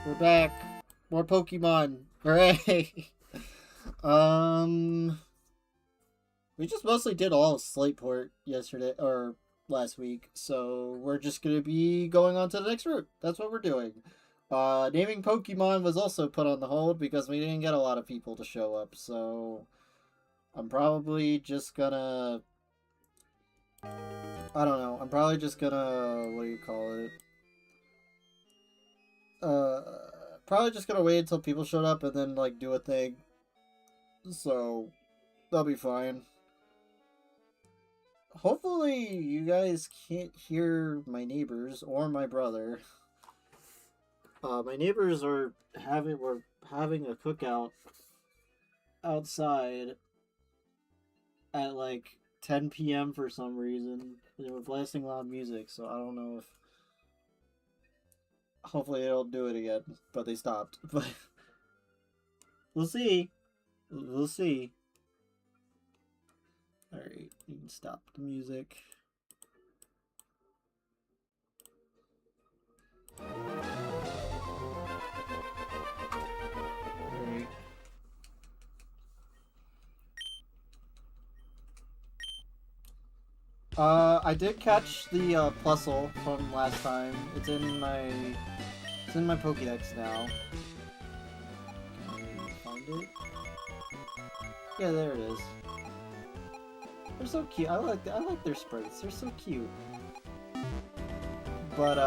We're back. More Pokemon. Hooray! um, we just mostly did all of Slateport yesterday or last week, so we're just gonna be going on to the next route. That's what we're doing. Naming Pokemon was also put on the hold because we didn't get a lot of people to show up, so I'm probably just gonna. I don't know. I'm probably just gonna. What do you call it? Uh, Probably just gonna wait until people showed up and then like do a thing. So that'll be fine. Hopefully you guys can't hear my neighbors or my brother. My neighbors were having a cookout outside at like 10 p.m. for some reason. They were blasting loud music, so I don't know if. Hopefully they don't do it again, but they stopped. But we'll see. We'll see. Alright, you can stop the music. Alright. I did catch the Plusle from last time. It's in my Pokédex now. Can I find it? Yeah, there it is. They're so cute. I like their sprites. They're so cute. But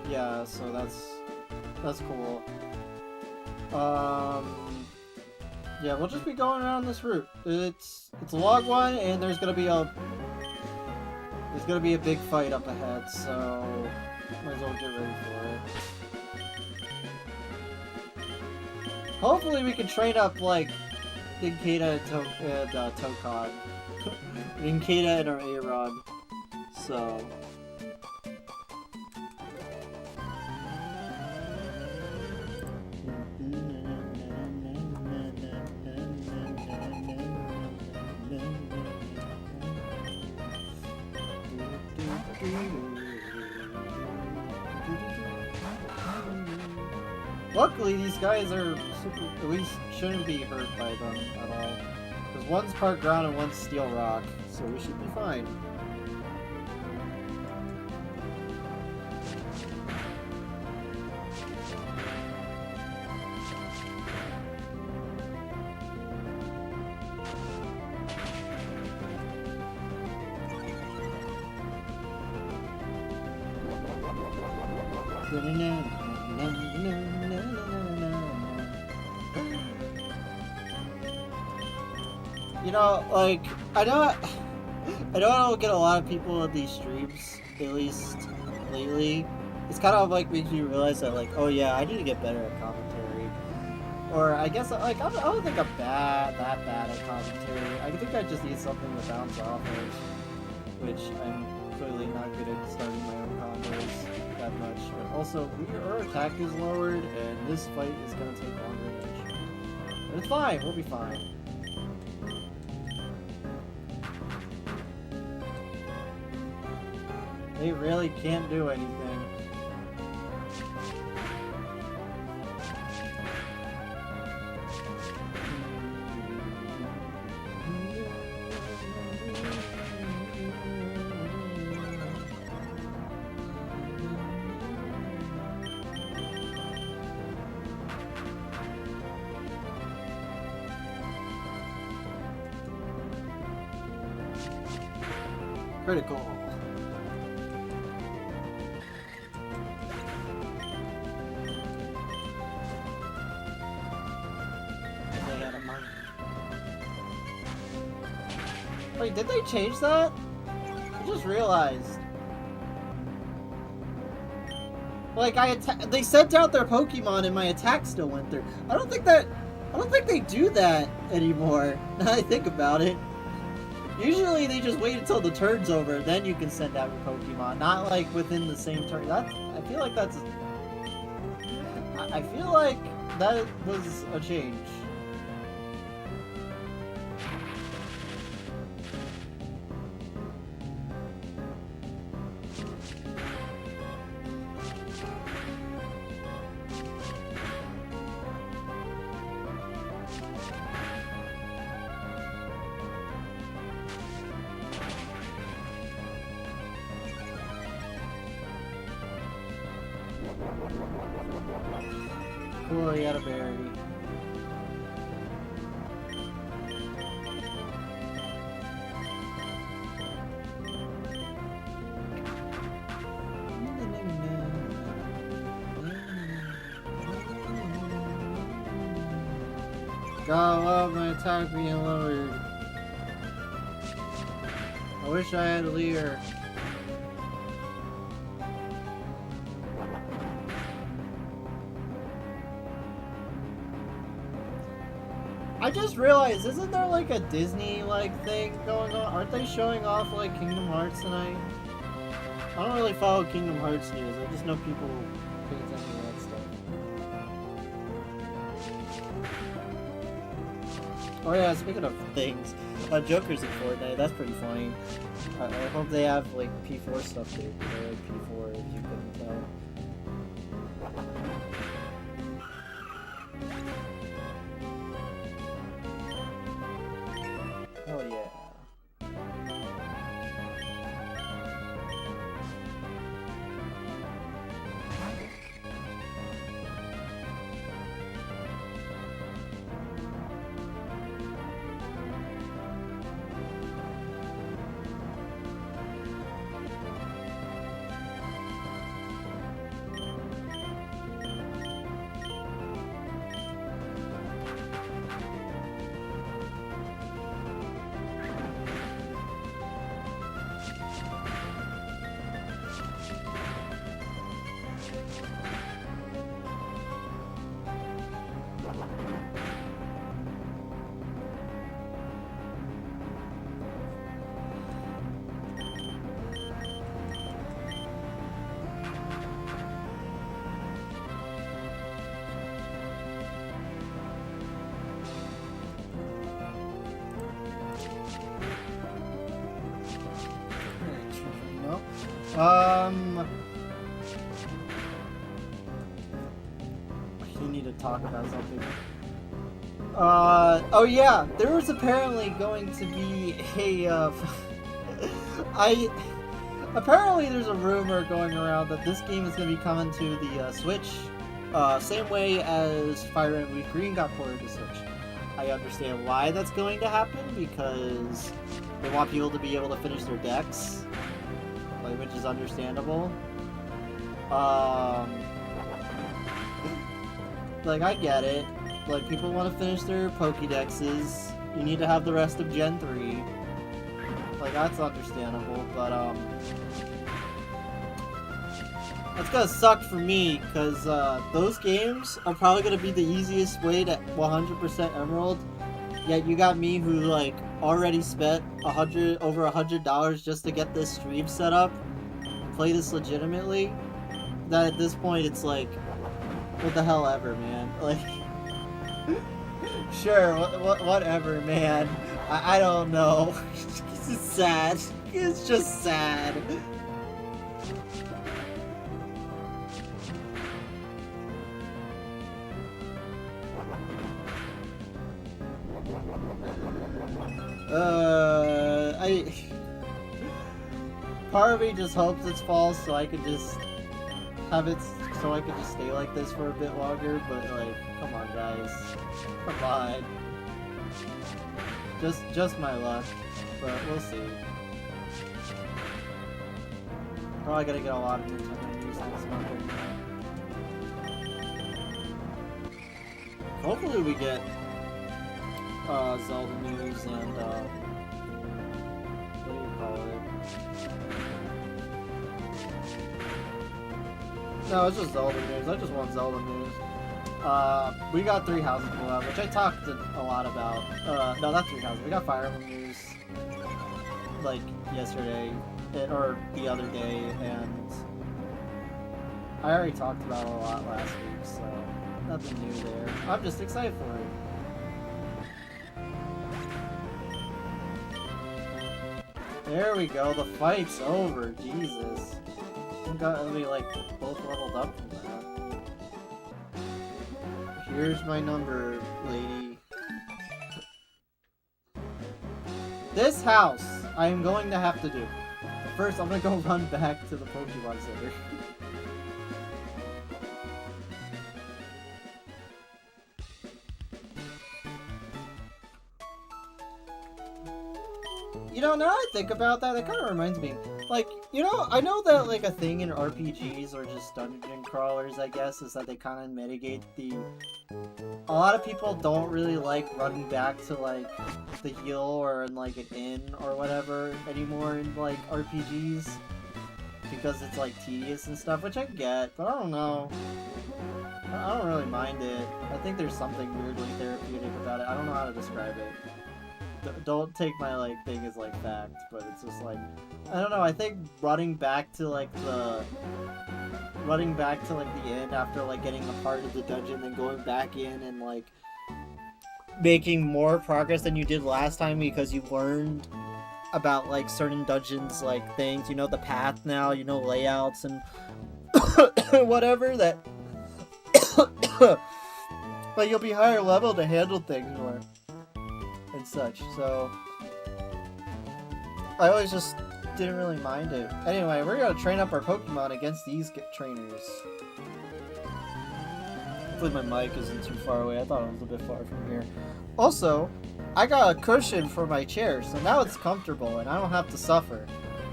yeah. So that's cool. Yeah, we'll just be going around this route. It's a log one, and there's gonna be a big fight up ahead. So might as well get ready for it. Hopefully, we can train up like Ninkata and Tokon. Ninkata and our Aeron. So. Luckily, these guys are super. At least shouldn't be hurt by them at all. Because one's part ground and one's steel rock, so we should be fine. You know, like, I know I don't get a lot of people at these streams, at least lately. It's kind of like makes you realize that, like, oh yeah, I need to get better at commentary. Or I guess, like, I don't think I'm that bad at commentary. I think I just need something to bounce off of, which I'm clearly not good at starting my own combos that much. But also, our attack is lowered, and this fight is going to take longer. But it's fine, we'll be fine. They really can't do anything. Critical. Wait, did they change that? I just realized. Like, they sent out their Pokemon and my attack still went through. I don't think they do that anymore, now that I think about it. Usually they just wait until the turn's over, then you can send out your Pokemon, not like within the same turn. I feel like that was a change. Cool, he had a berry. God, I love my attack being lowered. I wish I had Lear. I just realized, isn't there like a Disney-like thing going on? Aren't they showing off like Kingdom Hearts tonight? I don't really follow Kingdom Hearts news. I just know people pay attention to that stuff. Oh yeah, speaking of things, Joker's in Fortnite. That's pretty funny. I hope they have like P4 stuff too. Or like P4, if you couldn't tell. Oh yeah. You need to talk about something. Oh yeah, there was apparently going to be a, apparently there's a rumor going around that this game is going to be coming to the Switch, same way as Fire Emblem Green got ported to Switch. I understand why that's going to happen, because they want people to be able to finish their decks, like, which is understandable. Like, I get it. Like, people want to finish their Pokédexes. You need to have the rest of Gen 3. Like, that's understandable, but, that's gonna suck for me, because, those games are probably gonna be the easiest way to 100% Emerald. Yet you got me who, like, already spent over $100 just to get this stream set up and play this legitimately. That at this point, it's like, what the hell ever, man. Like, sure, whatever, man. I don't know. It's just sad. It's just sad. Part of me just hopes it's false so I could just have it, so I could just stay like this for a bit longer, but like, come on guys. Come on. Just my luck, but we'll see. Probably gonna get a lot of Nintendo news next month. Hopefully we get Zelda news and what do you call it? No, it's just Zelda news. I just want Zelda news. We got 3 houses pulled out, which I talked a lot about. No, not 3 houses. We got Fire Emblem news, like, yesterday, or the other day, and I already talked about it a lot last week, so nothing new there. I'm just excited for it. There we go, the fight's over, Jesus. We got me like both leveled up from that. Here's my number, lady. This house, I am going to have to do. But first, I'm gonna go run back to the Pokemon Center. You know, now I think about that, it kind of reminds me. Like, you know, I know that, like, a thing in RPGs or just dungeon crawlers, I guess, is that they kind of mitigate the... A lot of people don't really like running back to, like, the heal or in, like, an inn or whatever anymore in, like, RPGs. Because it's, like, tedious and stuff, which I get, but I don't know. I don't really mind it. I think there's something weirdly therapeutic about it. I don't know how to describe it. Don't take my, like, thing as, like, fact, but it's just, like... I don't know, I think running back to, like, the end after, like, getting a part of the dungeon, then going back in and, like, making more progress than you did last time because you learned about, like, certain dungeons, like, things, you know the path now, you know layouts and whatever, that... but you'll be higher level to handle things more and such, so... I always just didn't really mind it. Anyway, we're gonna train up our Pokemon against these trainers. Hopefully my mic isn't too far away. I thought it was a bit far from here. Also, I got a cushion for my chair, so now it's comfortable and I don't have to suffer.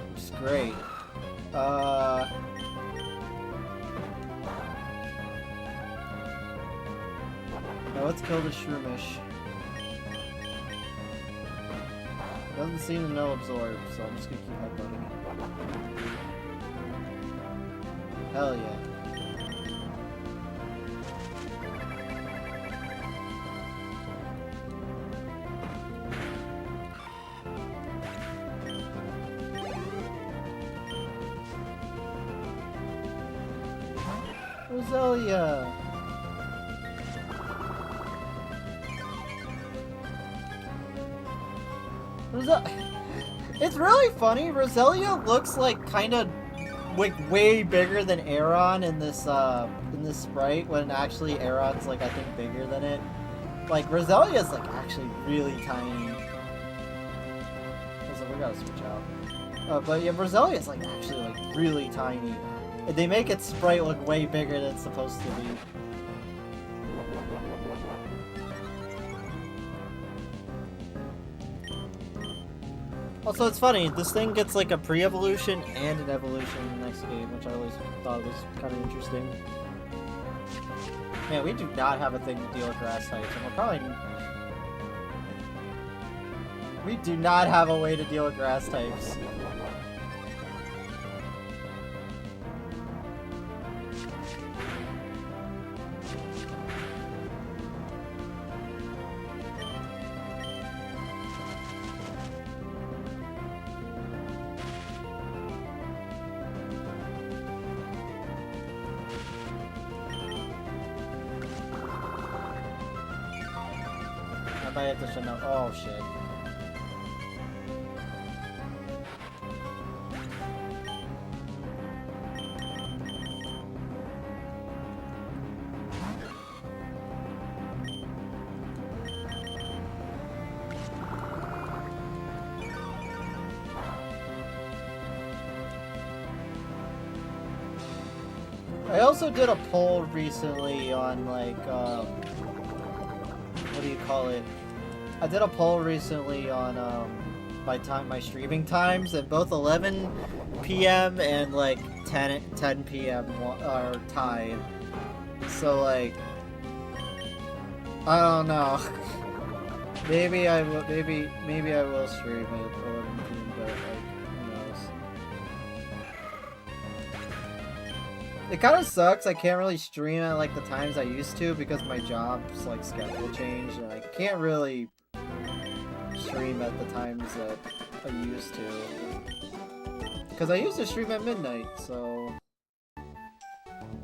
Which is great. Now let's kill the Shroomish. Doesn't seem to know Absorb, so I'm just gonna keep headbutting it. Hell yeah. Roselia! It's really funny. Roselia looks like kind of like way bigger than Aron in this sprite, when actually Aron's like I think bigger than it. Like Roselia's like actually really tiny. Also, we gotta switch out. But yeah, Roselia's like actually like really tiny. They make its sprite look way bigger than it's supposed to be. Also, it's funny, this thing gets like a pre-evolution and an evolution in the next game, which I always thought was kind of interesting. Man, we do not have a thing to deal with grass types, and we're probably... We do not have a way to deal with grass types. I might have to shut down. Oh shit. I also did a poll recently on like what do you call it? I did a poll recently on my streaming times, and both 11 p.m. and like 10 p.m. are tied. So like, I don't know. maybe I will stream at 11 p.m. but like, who knows? It kind of sucks. I can't really stream at like the times I used to because my job's like schedule changed, and I can't really stream at the times that I used to. Because I used to stream at midnight, so...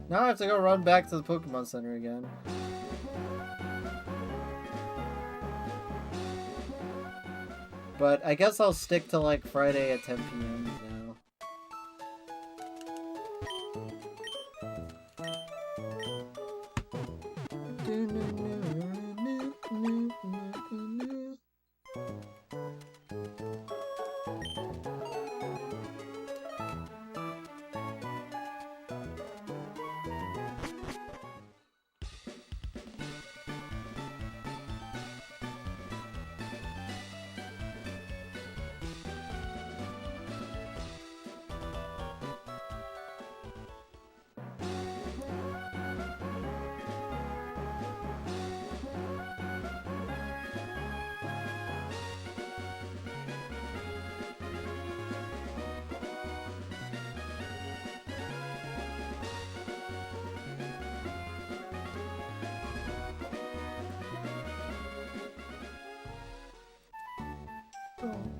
Now I have to go run back to the Pokemon Center again. But I guess I'll stick to like Friday at 10 p.m. now.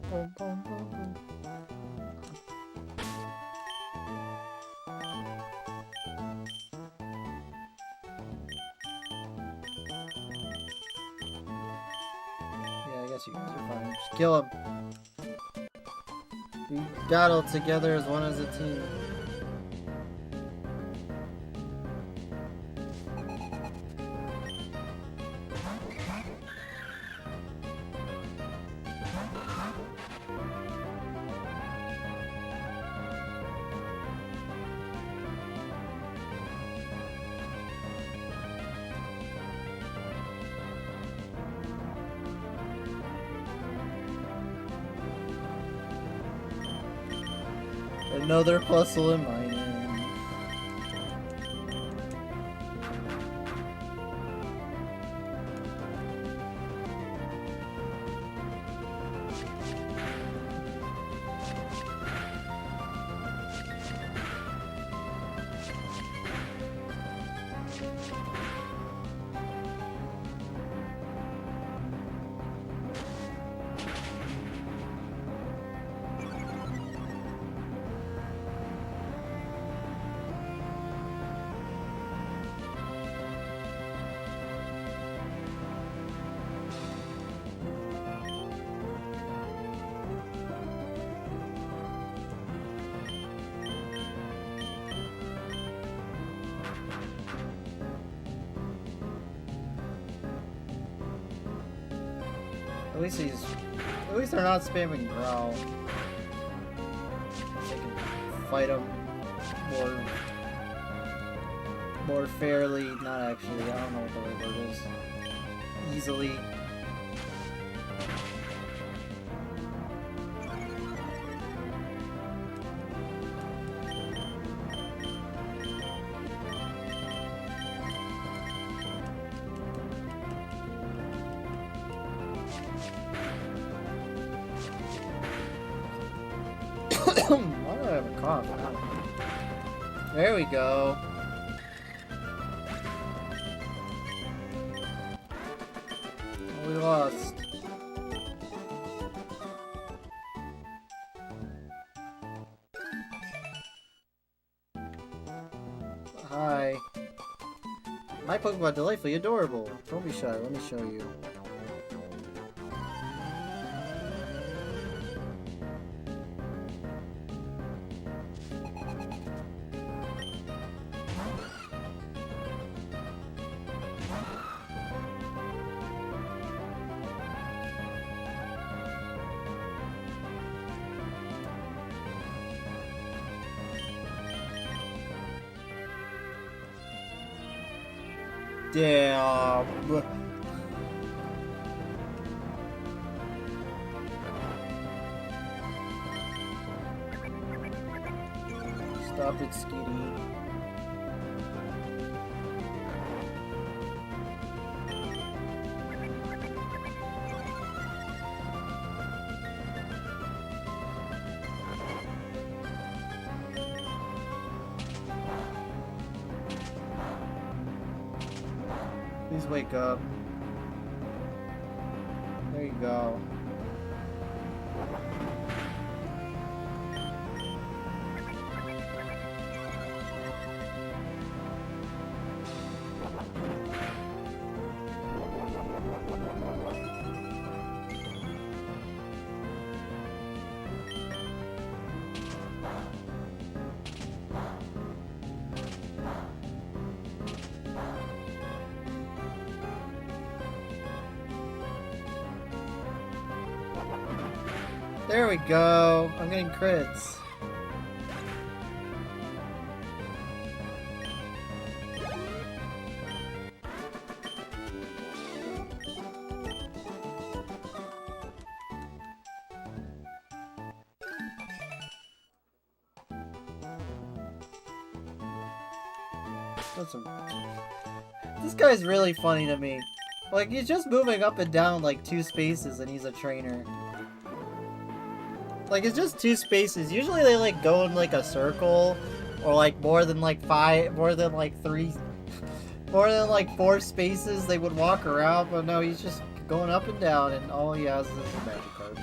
Boom, boom, boom, boom. Yeah, I guess you guys are fine. Just kill him. We battle together as one as a team. Another puzzle in mining. At least they're not spamming growl. They can fight them more fairly. Not actually. I don't know what the right word is. Easily. Why do I have a cough? There we go. We lost. Hi. My Pokemon delightfully adorable. Don't be shy, let me show you. Damn. Stop it, Skitty. Please wake up. There you go. There we go. I'm getting crits. This guy's really funny to me. Like, he's just moving up and down like 2 spaces and he's a trainer. Like, it's just 2 spaces. Usually they, like, go in, like, a circle. Or, like, more than, like, 4 spaces they would walk around. But no, he's just going up and down, and all he has is a magic card.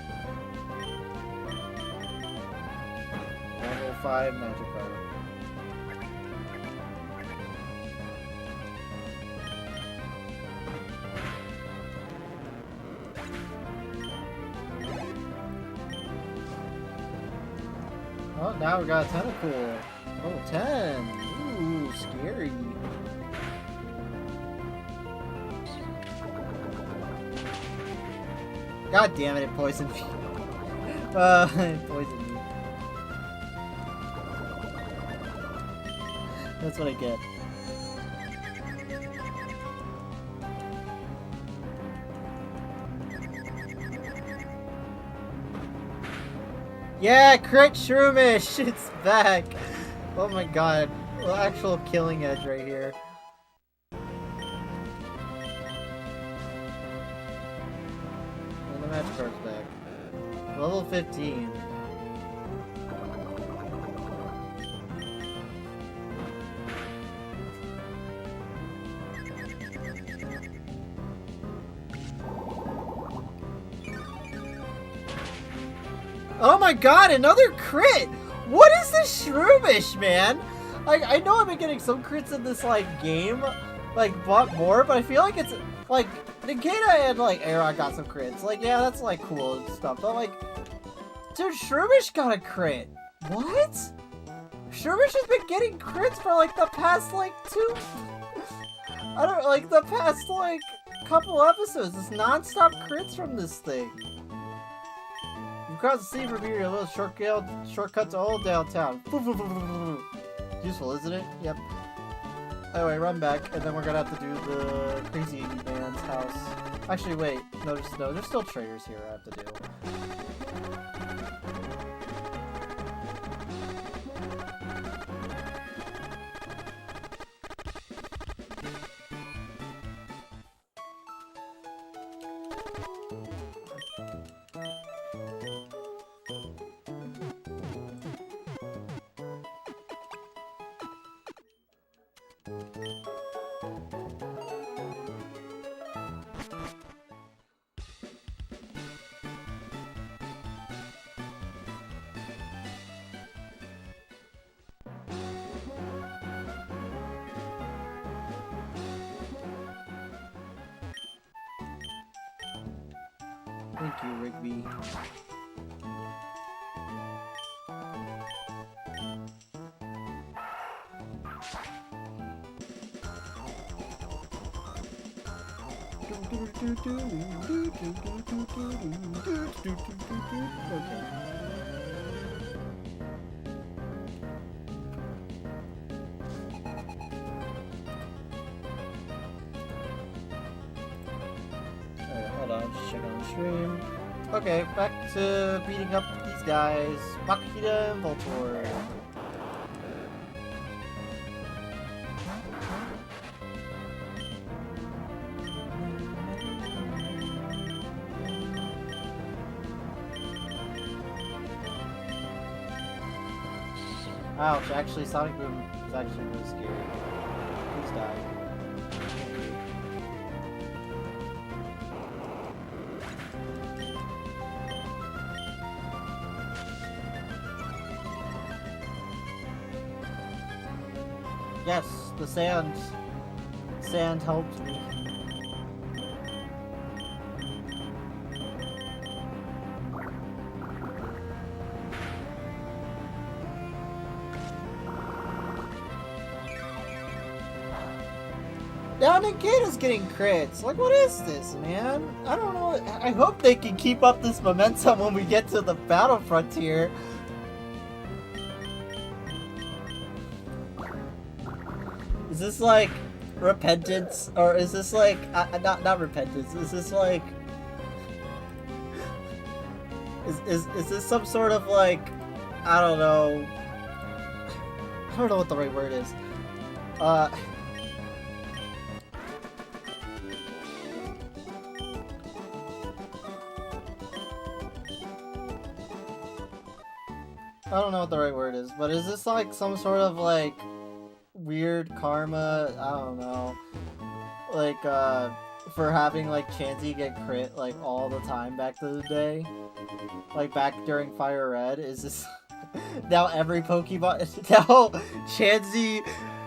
5 Magikarp. Oh, now we got a Tentacool. Oh, 10. Ooh, scary. God damn it, it poisoned me. It poisoned me. That's what I get. Yeah, crit Shroomish! It's back! Oh my god. Actual killing edge right here. And the Magikarp's back. Level 15. Oh my god, another crit! What is this Shroomish, man? I know I've been getting some crits in this, like, game, like, more, but I feel like it's, like, Nikita and, like, Aeron got some crits. Like, yeah, that's, like, cool and stuff, but, like, dude, Shroomish got a crit. What? Shroomish has been getting crits for, like, the past, like, I don't, like, the past, like, couple episodes. It's non-stop crits from this thing. You cross the sea from here, a little shortcut to old downtown. Useful, isn't it? Yep. Anyway, run back, and then we're gonna have to do the crazy man's house. Actually, wait. No, there's still traders here I have to do. Thank you, Rigby. Okay. Hold on, just check on the stream. Okay, back to beating up these guys. Makita and Voltorb. Ouch, actually Sonic Boom is actually really scary. Please die. Yes, the sand helped me. Now Nikita's getting crits. Like, what is this, man? I don't know. I hope they can keep up this momentum when we get to the battle frontier. Is this like repentance, or is this like not repentance? Is this like is this some sort of like I don't know what the right word is. I don't know what the right word is, but is this like some sort of like weird karma? I don't know. Like, for having like Chansey get crit like all the time back to the day? Like back during Fire Red? Is this Now every Pokemon, now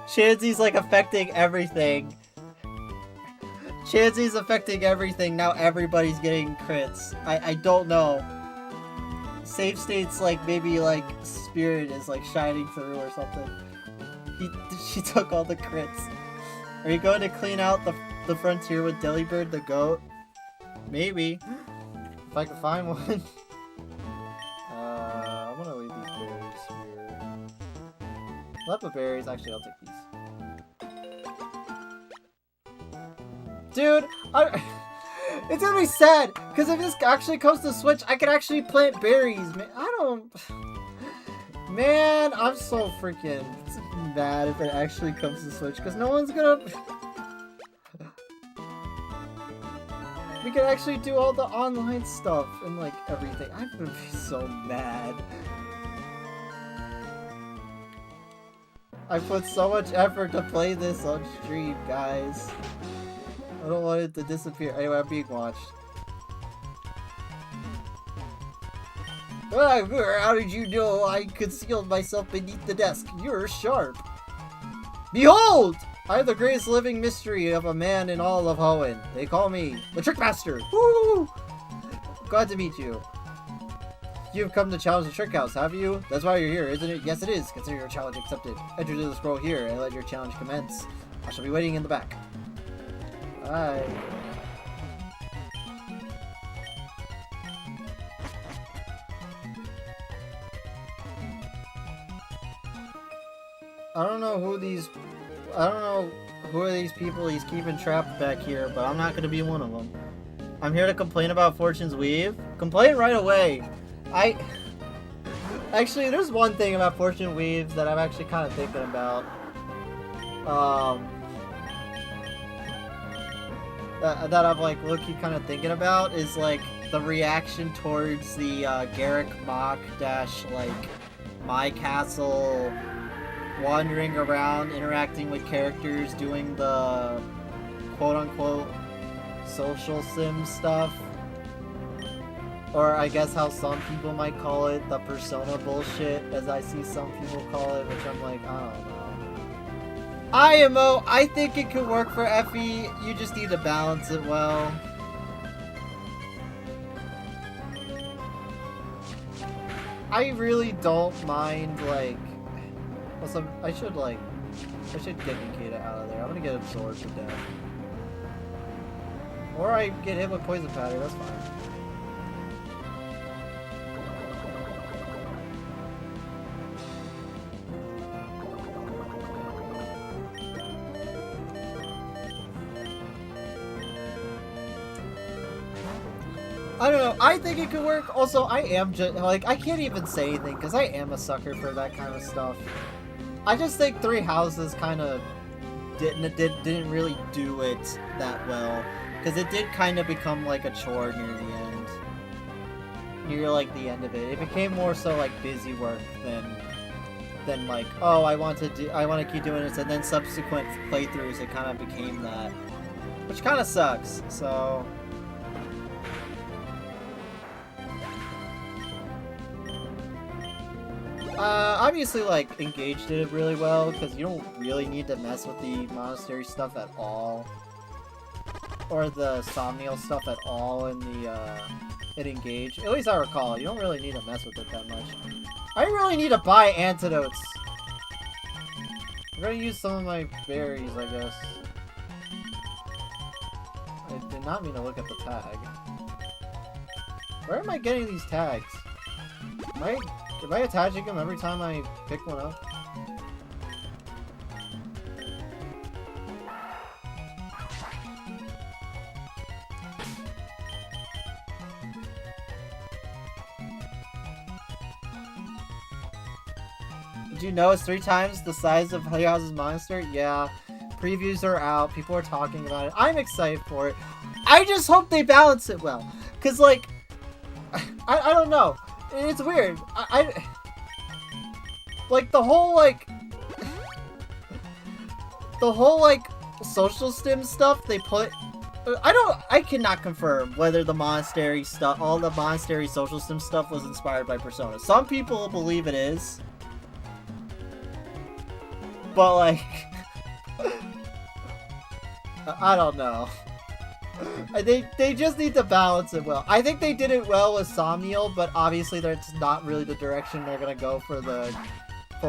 Chansey's like affecting everything. Chansey's affecting everything, now everybody's getting crits. I don't know. Save state's like, maybe like Spirit is like shining through or something. She took all the crits. Are you going to clean out the frontier with Delibird the goat? Maybe. If I can find one. I'm gonna leave these berries here. Lepa berries, actually I'll take these. Dude, it's gonna be sad, because if this actually comes to Switch, I could actually plant berries, man. Man, I'm so freaking mad if it actually comes to Switch, because no one's gonna... We can actually do all the online stuff and like everything. I'm gonna be so mad. I put so much effort to play this on stream, guys. I don't want it to disappear. Anyway, I'm being watched. How did you know I concealed myself beneath the desk? You're sharp. Behold! I am the greatest living mystery of a man in all of Hoenn. They call me the Trickmaster. Woo! Glad to meet you. You've come to challenge the Trick House, have you? That's why you're here, isn't it? Yes, it is. Consider your challenge accepted. Enter the scroll here and let your challenge commence. I shall be waiting in the back. Bye. I don't know who are these people he's keeping trapped back here, but I'm not gonna be one of them. I'm here to complain about Fortune's Weave. Complain right away. Actually, there's one thing about Fortune Weaves that I'm actually kind of thinking about. That I'm like low-key kind of thinking about is like the reaction towards the Garrick Mach dash like My Castle, wandering around, interacting with characters, doing the quote-unquote social sim stuff. Or I guess how some people might call it, the persona bullshit, as I see some people call it, which I'm like, I don't know. IMO, I think it could work for Effie, you just need to balance it well. I really don't mind, like... Also, I should get Nikita out of there. I'm gonna get absorbed to death. Or I get hit with poison powder, that's fine. I don't know, I think it could work. Also, I am just, like, I can't even say anything, because I am a sucker for that kind of stuff. I just think Three Houses kind of didn't really do it that well, because it did kind of become like a chore near the end. Near like the end of it, it became more so like busy work than like, oh, I want to keep doing this, and then subsequent playthroughs it kind of became that, which kind of sucks. So. Obviously, like, Engage did it really well, because you don't really need to mess with the monastery stuff at all. Or the Somniel stuff at all in the, in Engage. At least I recall, you don't really need to mess with it that much. I really need to buy antidotes. I'm gonna use some of my berries, I guess. I did not mean to look at the tag. Where am I getting these tags? Am I attaching them every time I pick one up? Did you know it's 3 times the size of House's Monster? Yeah. Previews are out. People are talking about it. I'm excited for it. I just hope they balance it well. Because, like, I don't know. It's weird. Like, the whole, like, social stim stuff they put I cannot confirm whether the monastery stuff, all the monastery social sim stuff was inspired by Persona. Some people believe it is. But, like, I don't know. I think they just need to balance it well. I think they did it well with Somniel, but obviously that's not really the direction they're gonna go for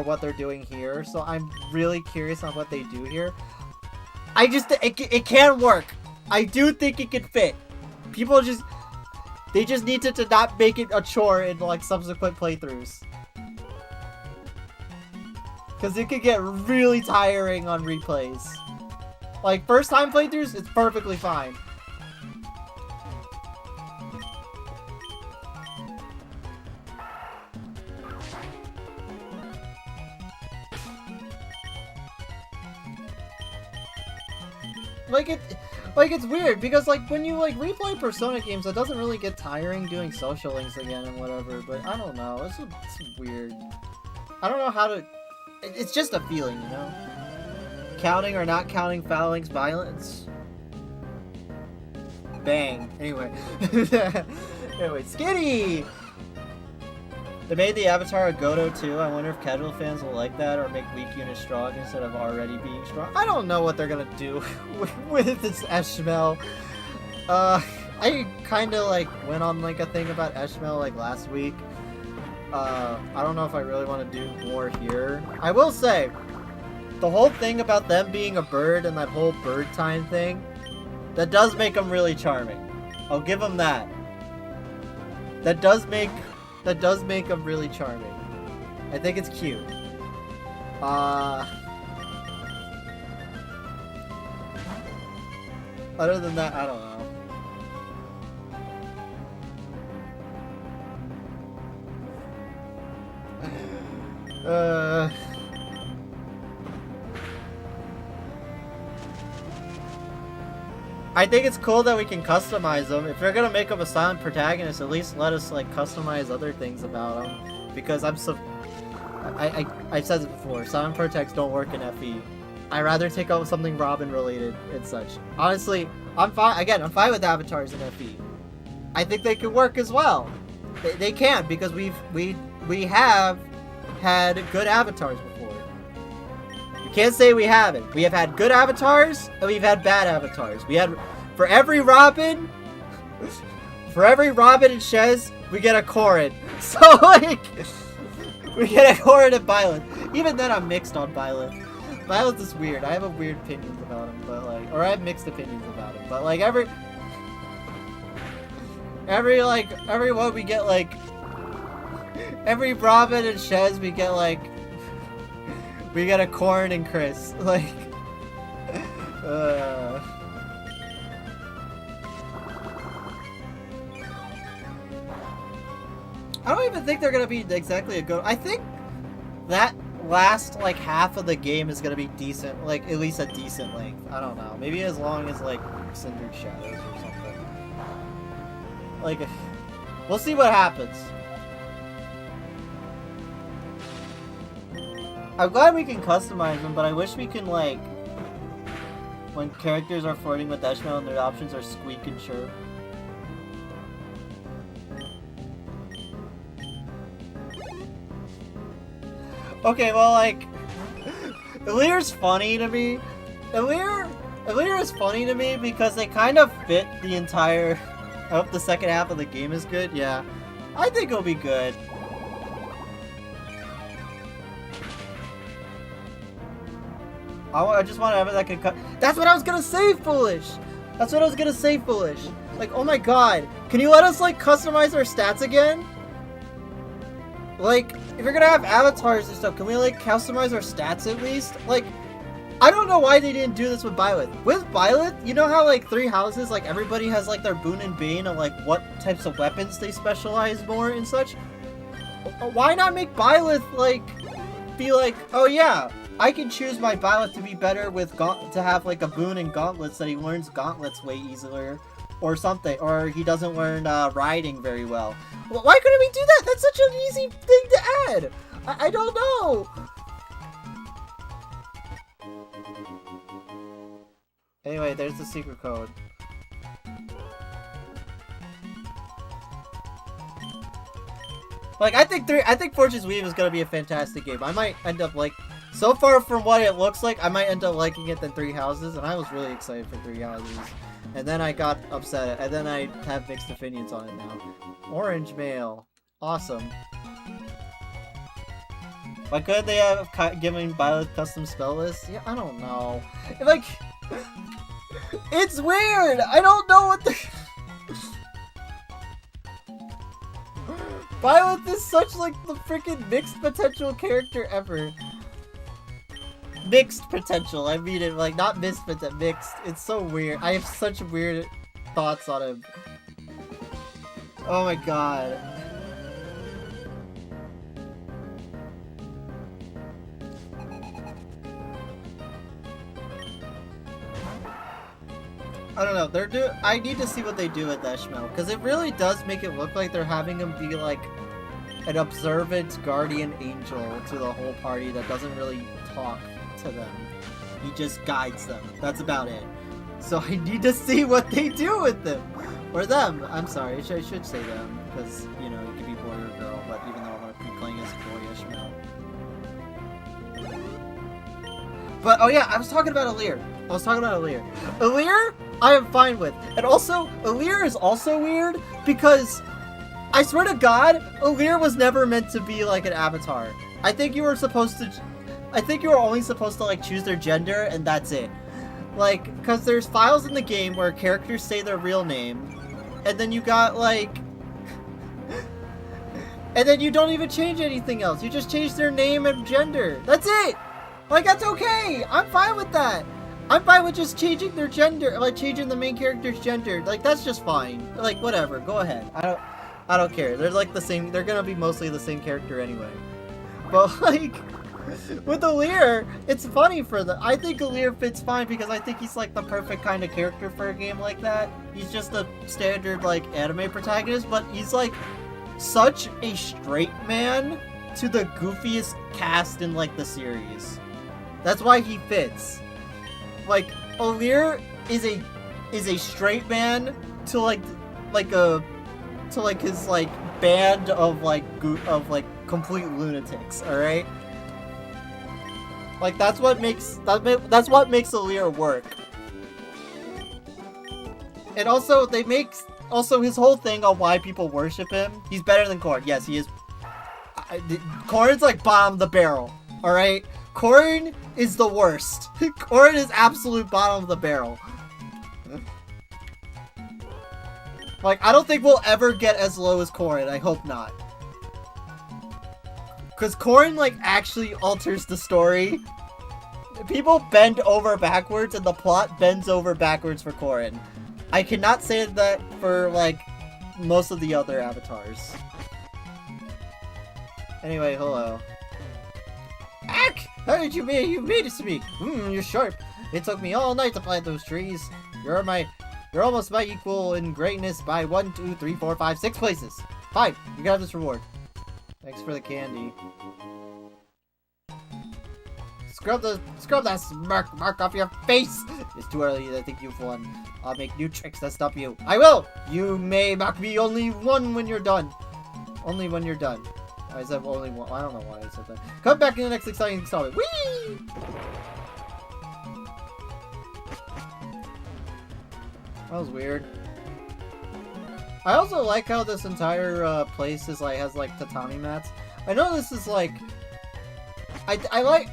what they're doing here. So I'm really curious on what they do here. It can work. I do think it can fit. People they just need to not make it a chore in like subsequent playthroughs. Because it could get really tiring on replays. Like, first time playthroughs, it's perfectly fine. Like it's weird, because, like, when you, like, replay Persona games, it doesn't really get tiring doing social links again and whatever, but I don't know, it's weird. I don't know how to... It's just a feeling, you know? Counting or not counting Fouling's violence? Bang. Anyway. Anyway, Skitty! They made the avatar a Goto too. I wonder if casual fans will like that or make weak units strong instead of already being strong. I don't know what they're gonna do with this Eshmel. I kinda like went on like a thing about Eshmel like last week. I don't know if I really want to do more here. I will say, the whole thing about them being a bird and that whole bird time thing, that does make them really charming. I'll give them that. That does make them really charming. I think it's cute. Other than that, I don't know. I think it's cool that we can customize them. If you're gonna make them a silent protagonist, at least let us like customize other things about them. Because I've said it before, silent protects don't work in FE. I'd rather take out something Robin related and such. Honestly, I'm fine. Again, I'm fine with avatars in FE. I think they could work as well. They can, because we have had good avatars before. You can't say we haven't. We have had good avatars and we've had bad avatars. We had for every Robin and Shez, we get a Corrin. So like we get a Corrin and Violet. Even then I'm mixed on Violet. Violet is weird. I have a weird opinions about him, but like, or I have mixed opinions about him. But like every one we get like every Robin and Shez we get like we get a Corrin and Chris. Like I don't even think they're gonna be exactly a good. I think that last like half of the game is gonna be decent, like at least a decent length. I don't know, maybe as long as like Cindered Shadows or something. Like, we'll see what happens. I'm glad we can customize them, but I wish we can like when characters are flirting with Eshmel and their options are Squeak and Chirp. Okay, well, like, Ylir's funny to me. Ylir is funny to me because they kind of fit the entire... I hope the second half of the game is good. Yeah, I think it'll be good. I just want to have it that can cut. That's what I was gonna say, Foolish! That's what I was gonna say, Foolish! Like, oh my god, can you let us, like, customize our stats again? Like, if you're gonna have avatars and stuff, can we, like, customize our stats at least? Like, I don't know why they didn't do this with Byleth. With Byleth, you know how, like, 3 houses, like, everybody has, like, their boon and bane of, like, what types of weapons they specialize more and such? Why not make Byleth, like, be like, oh yeah, I can choose my Byleth to be better with, to have, like, a boon and gauntlets that he learns gauntlets way easier, or something, or he doesn't learn, riding very well. Well, why couldn't we do that? That's such an easy thing to add! I don't know! Anyway, there's the secret code. Like, I think Fortune's Weave is gonna be a fantastic game. I might end up like, so far from what it looks like, I might end up liking it than Three Houses, and I was really excited for Three Houses. And then I got upset, and then I have mixed opinions on it now. Orange Mail. Awesome. Why couldn't they have given Violet custom spell list? Yeah, I don't know. Like, it's weird! I don't know what the... Violet is such, like, the freaking mixed potential character ever. Mixed potential, I mean it, like, not mixed, but mixed. It's so weird. I have such weird thoughts on him. Oh my god. I don't know, I need to see what they do with Eshmel, because it really does make it look like they're having him be, like, an observant guardian angel to the whole party that doesn't really talk to them. He just guides them. That's about it. So I need to see what they do with them. Or them. I'm sorry, I should say them, because, you know, it could be boy or girl, but even though I'm going to be playing as boy Eshmel. But, oh yeah, I was talking about Alear. Alear, I am fine with. And also, Alear is also weird because I swear to God, Alear was never meant to be like an avatar. I think you were only supposed to like choose their gender and that's it. Like, because there's files in the game where characters say their real name and then you got like... and then you don't even change anything else. You just change their name and gender. That's it! Like, that's okay! I'm fine with that! I'm fine with just changing their gender, like changing the main character's gender. Like, that's just fine. Like, whatever, go ahead. I don't care. They're like the same, they're gonna be mostly the same character anyway. But like, with Alear, it's funny for the, I think Alear fits fine because I think he's like the perfect kind of character for a game like that. He's just a standard like anime protagonist, but he's like such a straight man to the goofiest cast in like the series. That's why he fits. Like, Alear is a straight man to like his like band of like complete lunatics, all right? Like that's what makes Alear work. And also his whole thing on why people worship him. He's better than Corrin. Yes, he is. Corrin's like bottom of the barrel, all right? Corrin is the worst. Corrin is absolute bottom of the barrel. Like, I don't think we'll ever get as low as Corrin. I hope not. Because Corrin, like, actually alters the story. People bend over backwards, and the plot bends over backwards for Corrin. I cannot say that for, like, most of the other avatars. Anyway, hello. Ack! How did you made it to me? You're sharp. It took me all night to plant those trees. You're almost my equal in greatness by 1, 2, 3, 4, 5, 6 places. Fine, you got this reward. Thanks for the candy. Scrub that mark off your face. It's too early to think you've won. I'll make new tricks that stop you. I will. You may mark me only one when you're done. Only when you're done. I said only one. I don't know why I said that. Come back in the next exciting installment. Whee! That was weird. I also like how this entire place is like has like tatami mats. I know this is like I like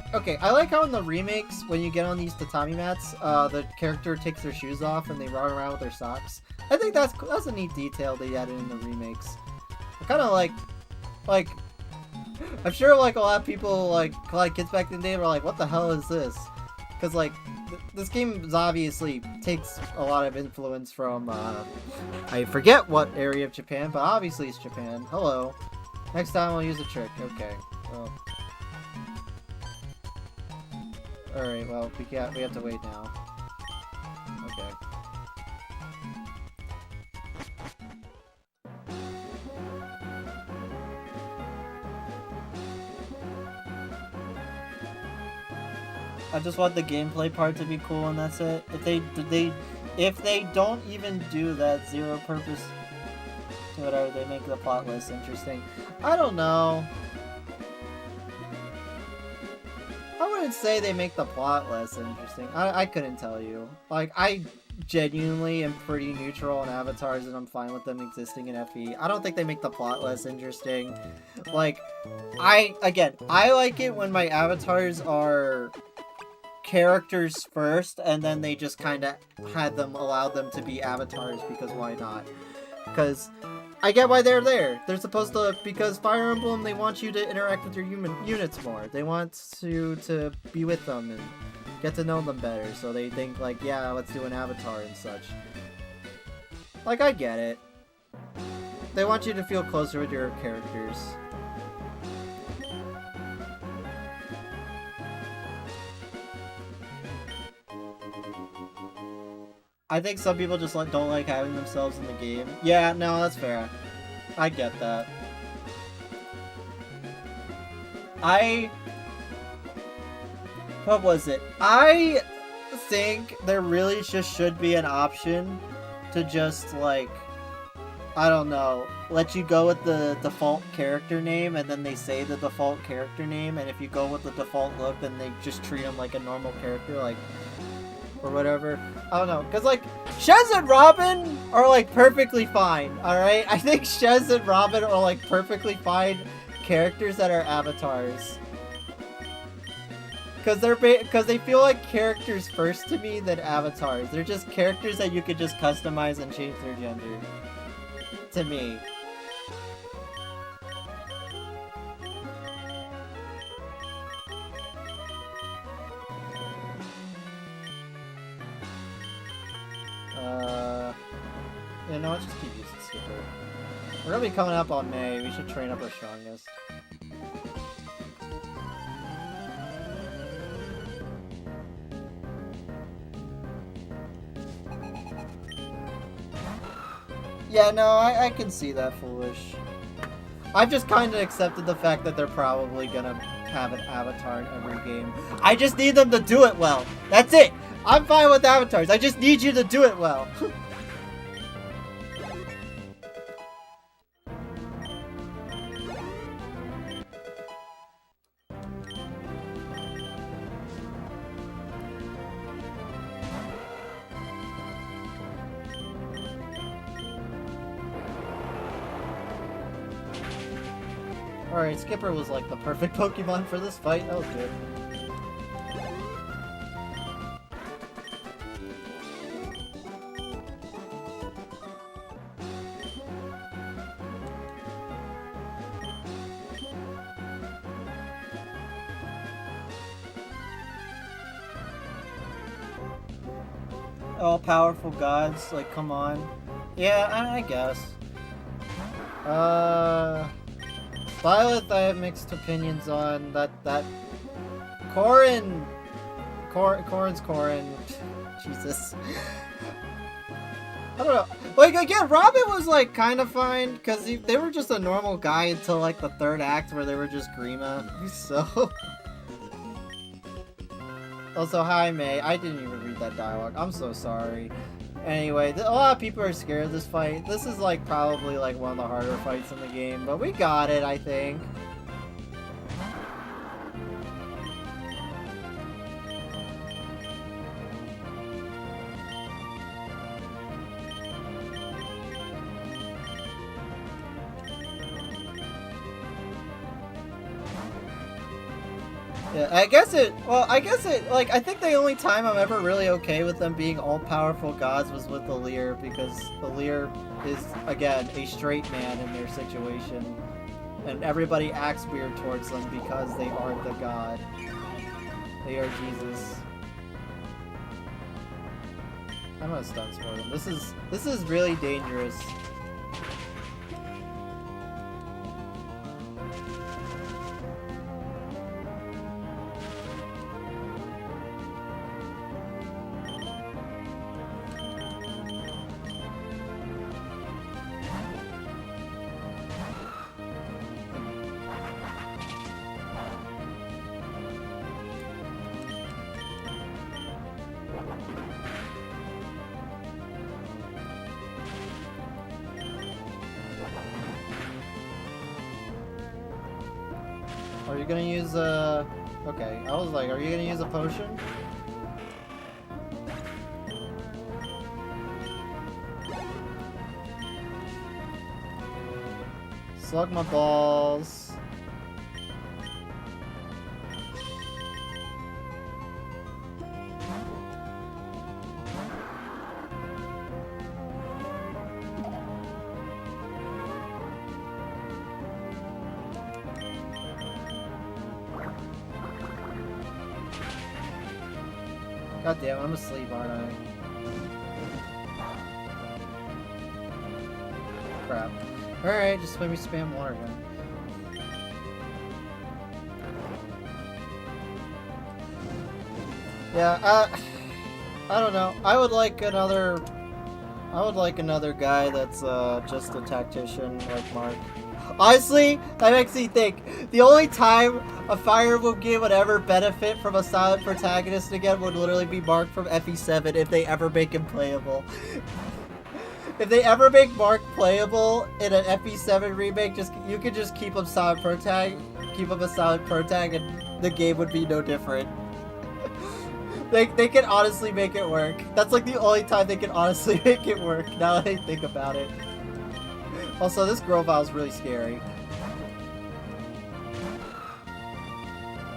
how in the remakes when you get on these tatami mats, the character takes their shoes off and they run around with their socks. I think that's a neat detail they added in the remakes. I kind of like I'm sure like a lot of people like kids back in the day were like, what the hell is this? Because like this game obviously takes a lot of influence from I forget what area of Japan, but obviously it's Japan. Hello. Next time I'll use a trick. Okay. Well. Alright, well we have to wait now. Okay. I just want the gameplay part to be cool and that's it. If they don't even do that zero purpose whatever, they make the plot less interesting. I don't know. I wouldn't say they make the plot less interesting. I couldn't tell you. Like, I genuinely am pretty neutral on avatars and I'm fine with them existing in FE. I don't think they make the plot less interesting. Like, I like it when my avatars are characters first and then they just kind of allowed them to be avatars because why not? Because I get why they're there. They're supposed to, because Fire Emblem, they want you to interact with your human units more. They want you to be with them and get to know them better. So they think like, yeah, let's do an avatar and such. Like, I get it. They want you to feel closer with your characters. I think some people just don't like having themselves in the game. Yeah, no, that's fair. I get that. What was it? I think there really just should be an option to just, like, I don't know, let you go with the default character name, and then they say the default character name, and if you go with the default look, then they just treat them like a normal character, like, or whatever. I don't know, because, like, Shez and Robin are, like, perfectly fine, alright? I think Shez and Robin are, like, perfectly fine characters that are avatars. Because they feel like characters first to me than avatars. They're just characters that you could just customize and change their gender. To me. Yeah, no, let's just keep using Skipper. We're gonna be coming up on May. We should train up our strongest. Yeah, no, I can see that, Foolish. I've just kind of accepted the fact that they're probably gonna have an avatar in every game. I just need them to do it well. That's it! I'm fine with avatars. I just need you to do it well. Alright, Skipper was like the perfect Pokemon for this fight. That was good. All-powerful gods, like, come on. Yeah, I guess. Violet, I have mixed opinions on. That Corrin. Corrin's Corrin. Jesus. I don't know. Like, again, Robin was, like, kind of fine, because they were just a normal guy until, like, the third act where they were just Grima. So... Also, hi, May. I didn't even read that dialogue. I'm so sorry. Anyway, a lot of people are scared of this fight. This is, like, probably, like, one of the harder fights in the game, but we got it, I think. Yeah, I guess it, like, I think the only time I'm ever really okay with them being all-powerful gods was with Alear, because Alear is, again, a straight man in their situation, and everybody acts weird towards them because they are the god. They are Jesus. I'm gonna stun for them. This is really dangerous. are you gonna use a... Okay, I was like, are you gonna use a potion? Slug my balls. God damn, I'm asleep, aren't I? Crap. Alright, just let me spam water then. Yeah, I don't know. I would like another guy that's just a tactician like Mark. Honestly, that makes me think the only time a Fire Emblem game would ever benefit from a silent protagonist again would literally be Mark from FE7 if they ever make him playable. If they ever make Mark playable in an FE7 remake, you could just keep him silent protag, and the game would be no different. They can honestly make it work. That's like the only time they can honestly make it work, now that I think about it. Also, this Grovyle is really scary.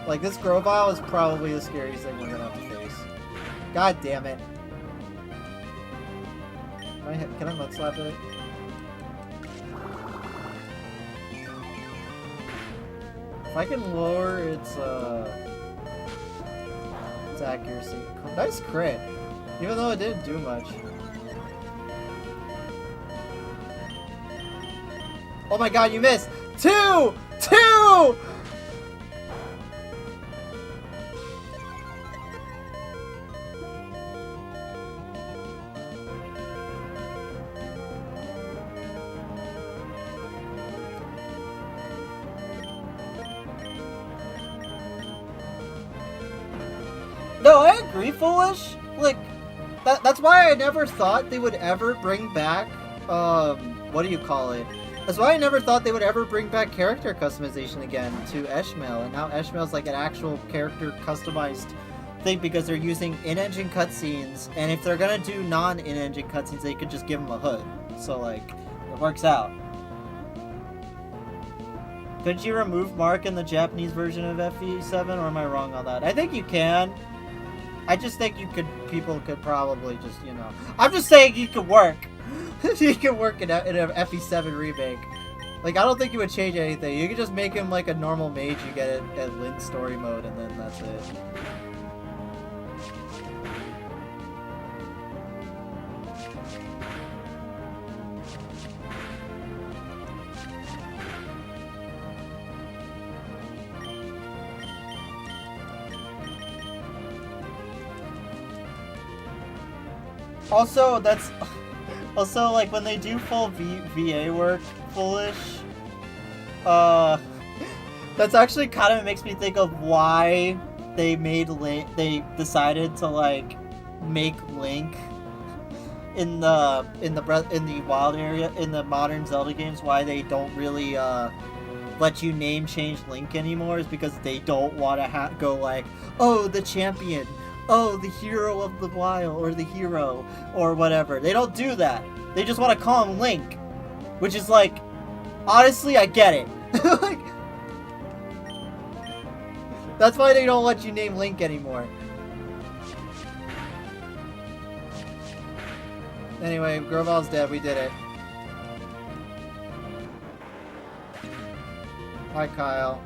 Like, this Grovyle is probably the scariest thing we're gonna have to face. God damn it. Can I mud slap it? If I can lower its accuracy. Nice crit. Even though it didn't do much. Oh my god, you missed! Two! No, I agree, Foolish. Like, that's why I never thought they would ever bring back, what do you call it? That's why I never thought they would ever bring back character customization again to Eshmael, and now Eshmael's like an actual character customized thing because they're using in-engine cutscenes, and if they're gonna do non-in-engine cutscenes, they could just give them a hood. So, like, it works out. Could you remove Mark in the Japanese version of FE7, or am I wrong on that? I think you can. I just think people could probably just, you know... I'm just saying you could work. You can work in an FE7 remake. Like, I don't think you would change anything. You could just make him like a normal mage you get at Lynn's story mode, and then that's it. Also, like, when they do full VA work, Foolish, that's actually kind of makes me think of why they decided to, like, make Link in the wild area, in the modern Zelda games, why they don't really, let you name change Link anymore is because they don't want to go like, oh, the champion, oh, the hero of the wild, or the hero, or whatever. They don't do that. They just want to call him Link. Which is like, honestly, I get it. Like, that's why they don't let you name Link anymore. Anyway, Grovyle's dead. We did it. Hi, Kyle.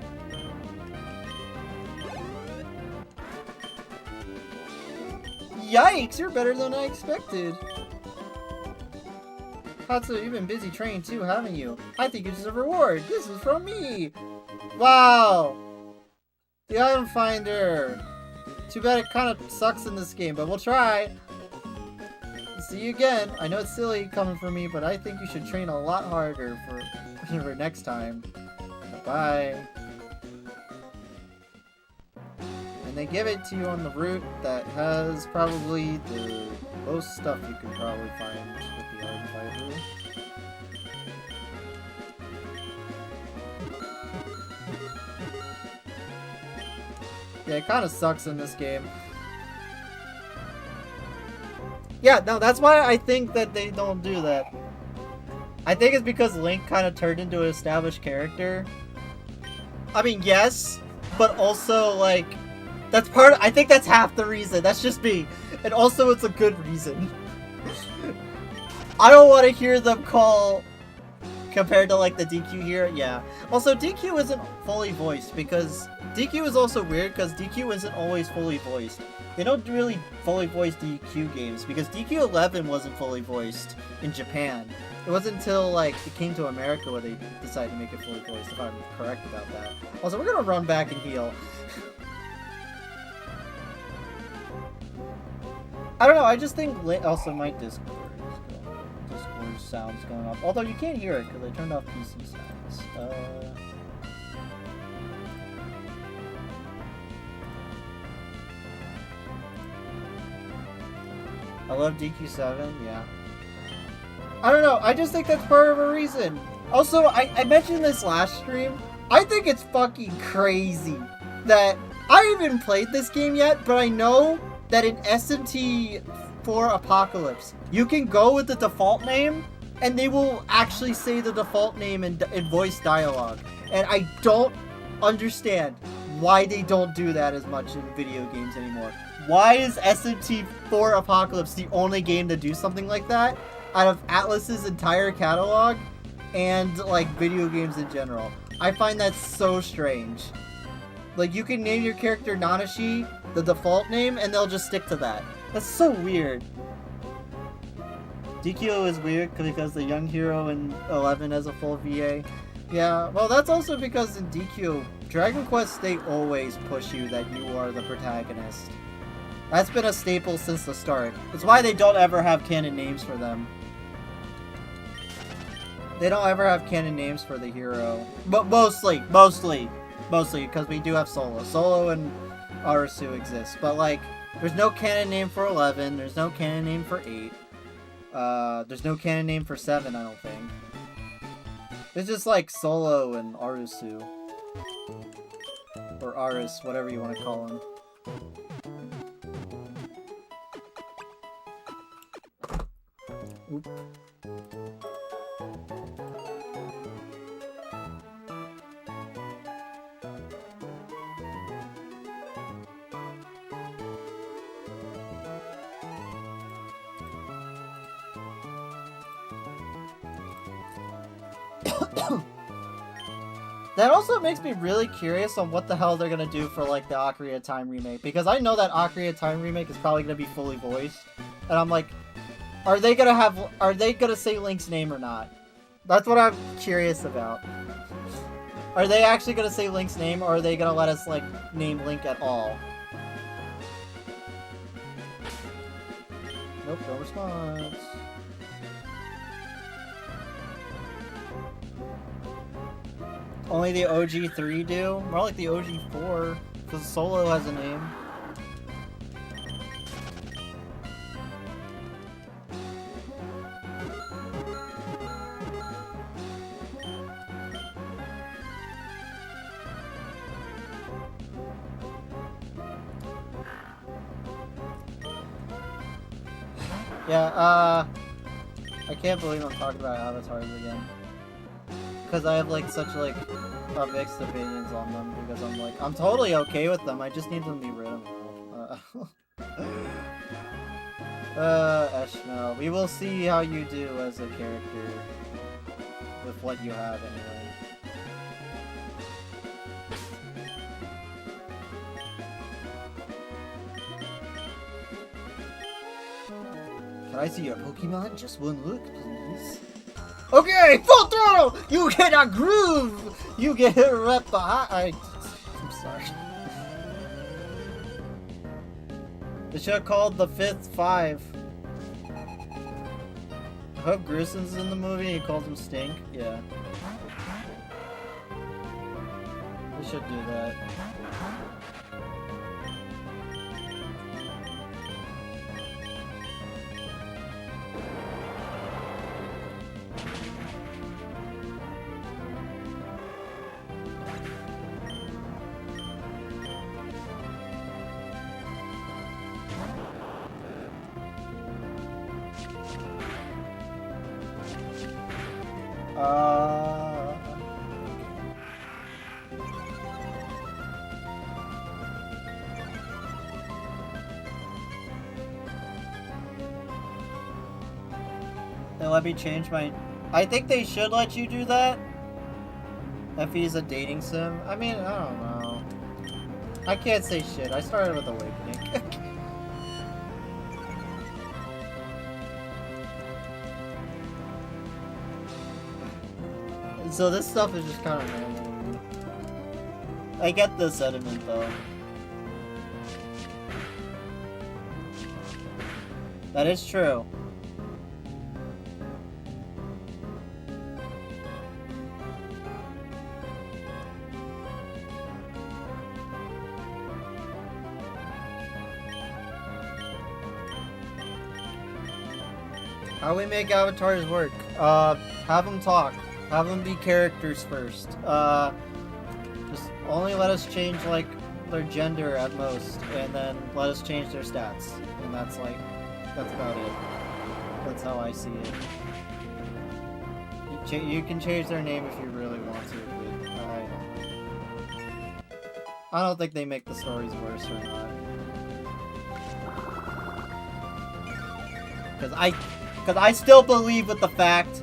Yikes, you're better than I expected. Hatsu, you've been busy training too, haven't you? I think you deserve a reward. This is from me. Wow. The item finder. Too bad it kind of sucks in this game, but we'll try. See you again. I know it's silly coming from me, but I think you should train a lot harder for next time. Bye. And they give it to you on the route that has probably the most stuff you could probably find with the item finder. Yeah, it kind of sucks in this game. Yeah, no, that's why I think that they don't do that. I think it's because Link kind of turned into an established character. I mean, yes, but also, like, that's I think that's half the reason. That's just me. And also, it's a good reason. I don't want to hear them call, compared to, like, the DQ here, yeah. Also, DQ isn't fully voiced, because DQ is also weird, because DQ isn't always fully voiced. They don't really fully voice DQ games, because DQ 11 wasn't fully voiced in Japan. It wasn't until, like, it came to America where they decided to make it fully voiced, if I'm correct about that. Also, we're gonna run back and heal. I don't know, I just think... Also, my Discord sounds going off. Although you can't hear it, because I turned off PC sounds. I love DQ7, yeah. I don't know, I just think that's part of a reason. Also, I mentioned this last stream. I think it's fucking crazy that I haven't played this game yet, but I know that in SMT4 Apocalypse, you can go with the default name, and they will actually say the default name in voice dialogue. And I don't understand why they don't do that as much in video games anymore. Why is SMT4 Apocalypse the only game to do something like that out of Atlus's entire catalog and, like, video games in general? I find that so strange. Like, you can name your character Nanashi, the default name, and they'll just stick to that. That's so weird. DQ is weird because the young hero in 11 has a full VA. Yeah, well, that's also because in DQ, Dragon Quest, they always push you that you are the protagonist. That's been a staple since the start. It's why they don't ever have canon names for them. They don't ever have canon names for the hero. But mostly, because we do have Solo. Solo and Arisu exist. But, like, there's no canon name for 11, there's no canon name for 8. There's no canon name for 7, I don't think. It's just, like, Solo and Arisu. Or Aris, whatever you want to call him. Oop. That also makes me really curious on what the hell they're gonna do for, like, the Ocarina of Time remake, because I know that Ocarina of Time remake is probably gonna be fully voiced, and I'm like, are they gonna say Link's name or not? That's what I'm curious about. Are they actually gonna say Link's name, or are they gonna let us, like, name Link at all? Nope, no response. Only the OG3 do? More like the OG4, because Solo has a name. Yeah, I can't believe I'm talking about avatars again. Because I have, like, such, like, mixed opinions on them, because I'm like, I'm totally okay with them, I just need them to be rid of them. Eshmel, we will see how you do as a character with what you have, anyway. Can I see your Pokemon? Just one look, please. Okay, full throttle! You get a groove! You get a rep behind. I'm sorry. They should have called the 5th 5. I hope Gruesom's in the movie. He calls him Stink. Yeah. They should do that. Uh... They let me change my... I think they should let you do that. If he's a dating sim. I mean, I don't know. I can't say shit. I started with Awakening. So this stuff is just kind of normal. I get the sentiment though. That is true. How we make avatars work? Have them talk. Have them be characters first. Just only let us change like their gender at most, and then let us change their stats. And that's about it. That's how I see it. You can change their name if you really want to, but I don't think they make the stories worse or not. Because I still believe with the fact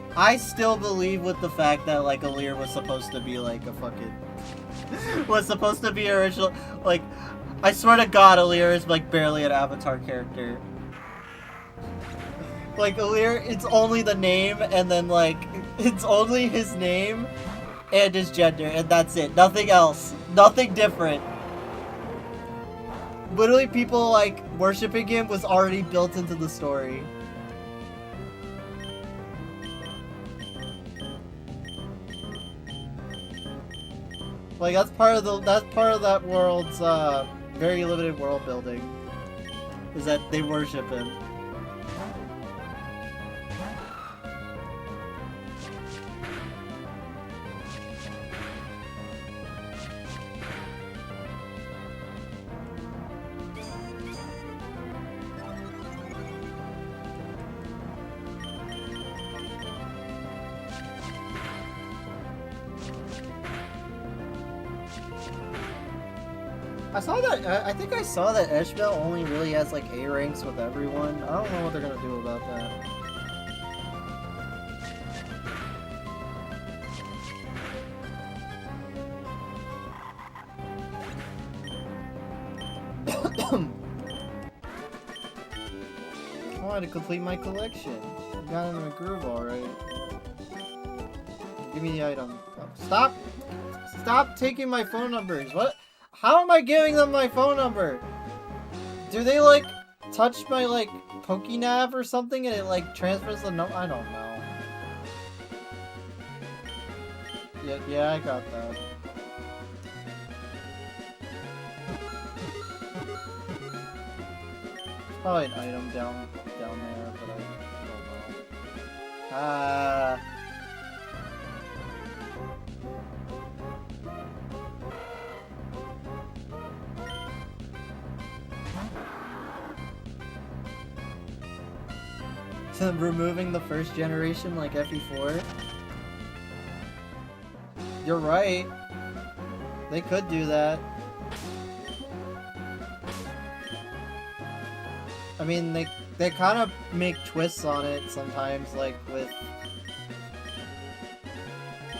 that, like, Alear was supposed to be, like, a fucking... was supposed to be original... Like, I swear to God, Alear is, like, barely an Avatar character. Like, Alear, it's only the name, and then, like, it's only his name and his gender, and that's it. Nothing else. Nothing different. Literally, people, like, worshipping him was already built into the story. Like, that's part of that world's, very limited world building. Is that they worship him. I think I saw that Eshbel only really has like A ranks with everyone. I don't know what they're gonna do about that. I wanted to complete my collection. Got in a groove alright. Give me the item. Stop! Stop taking my phone numbers! What? How am I giving them my phone number? Do they, like, touch my, like, Pokénav or something and it, like, transfers the number? I don't know. Yeah, I got that. Probably an item down there, but I don't know. Removing the first generation like FE4? You're right. They could do that. I mean, they kind of make twists on it sometimes, like with...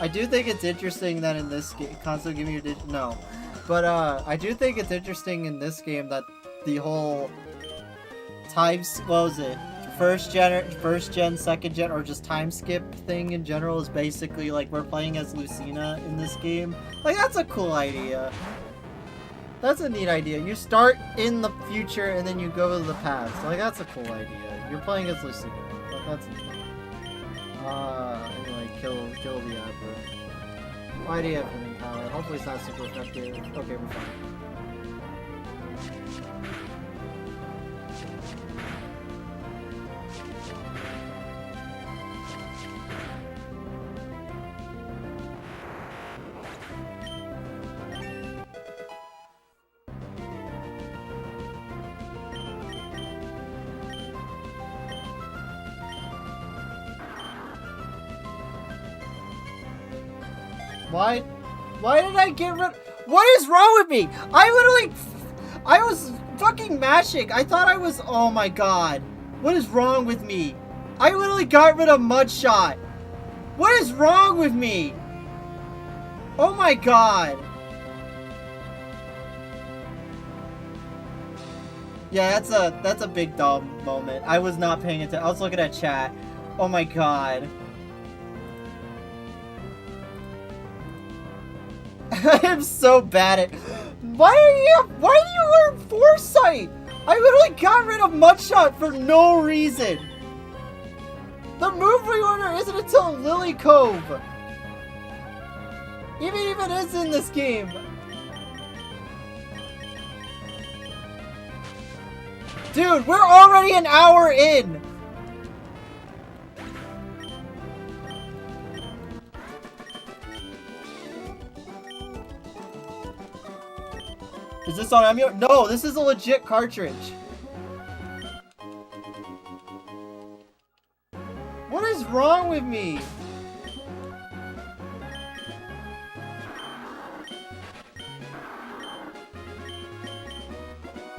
I do think it's interesting that in this game, console give me your no. But I do think it's interesting in this game that the whole what was it? First gen, second gen, or just time skip thing in general is basically like we're playing as Lucina in this game. Like, that's a cool idea. That's a neat idea. You start in the future and then you go to the past. Like, that's a cool idea. You're playing as Lucina. That's neat. Anyway, kill the Abra. Why do you have him power? Hopefully it's not super effective. Okay, we're fine. Why? Why did I get rid? What is wrong with me? I was fucking mashing. I thought I was. Oh my god. What is wrong with me? I literally got rid of Mudshot. What is wrong with me? Oh my god. Yeah, that's a big dumb moment. I was not paying attention. I was looking at chat. Oh my god. I am so bad at. Why do you learn Foresight? I literally got rid of Mudshot for no reason. The move reorder isn't until Lily Cove. Even if it is in this game. Dude, we're already an hour in. Is this on emulator? No, this is a legit cartridge. What is wrong with me?